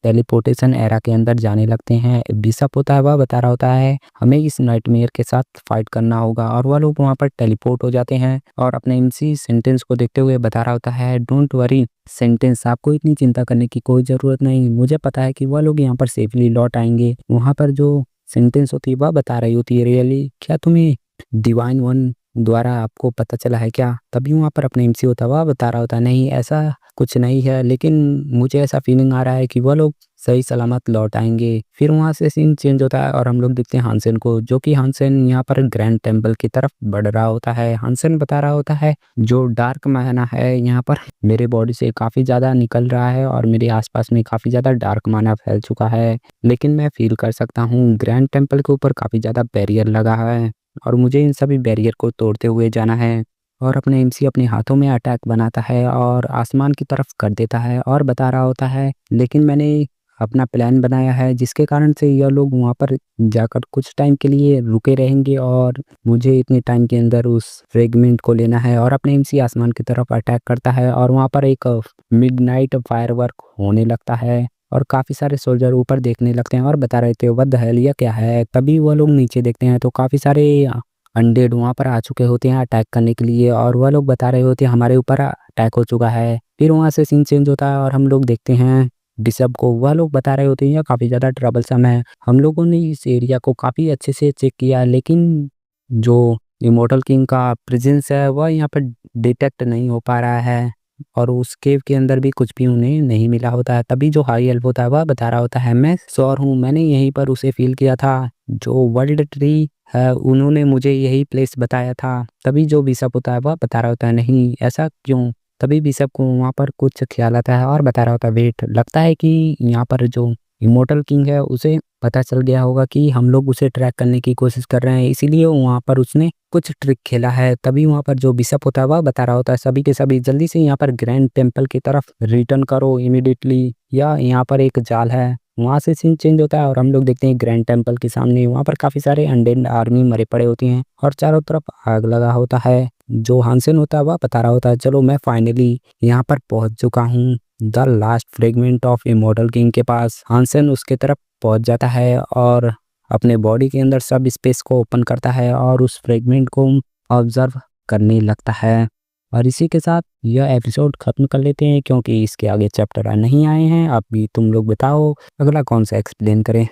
टेलीपोर्टेशन एरा के अंदर जाने लगते हैं। बिशप होता है वह बता रहा होता है हमें इस नाइटमेयर के साथ फाइट करना होगा और वह लोग वहाँ पर टेलीपोर्ट हो जाते हैं। और अपने इसी सेंटेंस को देखते हुए बता रहा होता है डोंट वरी सेंटेंस आपको इतनी चिंता करने की कोई ज़रूरत नहीं, मुझे पता है कि वह लोग यहाँ पर सेफली लौट आएंगे। वहाँ पर जो सेंटेंस होती है वह बता रही होती है रियली क्या तुम्हें डिवाइन वन द्वारा आपको पता चला है क्या। तभी वहाँ पर अपने एमसी होता है वह बता रहा होता है नहीं ऐसा कुछ नहीं है लेकिन मुझे ऐसा फीलिंग आ रहा है कि वह लोग सही सलामत लौट आएंगे। फिर वहाँ से सीन चेंज होता है और हम लोग देखते हैं हानसेन को जो कि हानसेन यहाँ पर ग्रैंड टेम्पल की तरफ बढ़ रहा होता है। हानसेन बता रहा होता है जो डार्क माना है यहाँ पर मेरे बॉडी से काफ़ी ज़्यादा निकल रहा है और मेरे आसपास में काफ़ी ज़्यादा डार्क माना फैल चुका है, लेकिन मैं फील कर सकता हूँ ग्रैंड टेम्पल के ऊपर काफ़ी ज़्यादा बैरियर लगा है और मुझे इन सभी बैरियर को तोड़ते हुए जाना है। और अपने एमसी अपने हाथों में अटैक बनाता है और आसमान की तरफ कर देता है और बता रहा होता है लेकिन मैंने अपना प्लान बनाया है जिसके कारण से यह लोग वहाँ पर जाकर कुछ टाइम के लिए रुके रहेंगे और मुझे इतने टाइम के अंदर उस फ्रेगमेंट को लेना है। और अपने एमसी आसमान की तरफ अटैक करता है और वहाँ पर एक मिडनाइट फायरवर्क होने लगता है और काफ़ी सारे सोल्जर ऊपर देखने लगते हैं और बता रहे थे व्हाट द हेल ये क्या है। तभी वो लोग नीचे देखते हैं तो काफ़ी सारे अनडेड वहाँ पर आ चुके होते हैं अटैक करने के लिए और वह लोग बता रहे होते हैं हमारे ऊपर अटैक हो चुका है। फिर वहाँ से सीन चेंज होता है और हम लोग देखते हैं बिशप को, वह लोग बता रहे होते हैं काफ़ी ज़्यादा ट्रबलसम है, हम लोगों ने इस एरिया को काफ़ी अच्छे से चेक किया लेकिन जो इमॉर्टल किंग का प्रेजेंस है वह यहाँ पर डिटेक्ट नहीं हो पा रहा है और उस केव के अंदर भी कुछ भी उन्हें नहीं मिला होता है। तभी जो हाई एल्फ होता है वह बता रहा होता है मैं श्योर हूँ मैंने यहीं पर उसे फील किया था, जो वर्ल्ड ट्री है उन्होंने मुझे यही प्लेस बताया था। तभी जो बिशप होता है वह बता रहा होता है नहीं ऐसा क्यों। तभी बिशप को वहाँ पर कुछ ख्याल आता है और बता रहा होता है वेट लगता है कि यहाँ पर जो इमॉर्टल किंग है उसे पता चल गया होगा कि हम लोग उसे ट्रैक करने की कोशिश कर रहे हैं, इसीलिए वहाँ पर उसने कुछ ट्रिक खेला है। तभी वहाँ पर जो बिशप होता है वह बता रहा होता है सभी के सभी जल्दी से यहाँ पर ग्रैंड टेम्पल की तरफ रिटर्न करो इमीडिएटली, या यहाँ पर एक जाल है। वहाँ से सीन चेंज होता है और हम लोग देखते हैं ग्रैंड टेम्पल के सामने वहाँ पर काफ़ी सारे अनडेड आर्मी मरे पड़े होती हैं और चारों तरफ आग लगा होता है। जो हानसेन होता है वह बता रहा होता है चलो मैं फाइनली यहाँ पर पहुँच चुका हूँ the last fragment of immortal king के पास। हानसेन उसके तरफ पहुँच जाता है और अपने बॉडी के अंदर सब स्पेस को ओपन करता है और उस फ्रेगमेंट को ऑब्जर्व करने लगता है। और इसी के साथ यह एपिसोड ख़त्म कर लेते हैं क्योंकि इसके आगे चैप्टर नहीं आए हैं। अब भी तुम लोग बताओ अगला कौन सा एक्सप्लेन करें।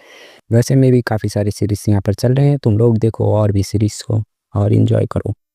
वैसे में भी काफ़ी सारी सीरीज़ यहाँ पर चल रहे हैं, तुम लोग देखो और भी सीरीज़ को और इन्जॉय करो।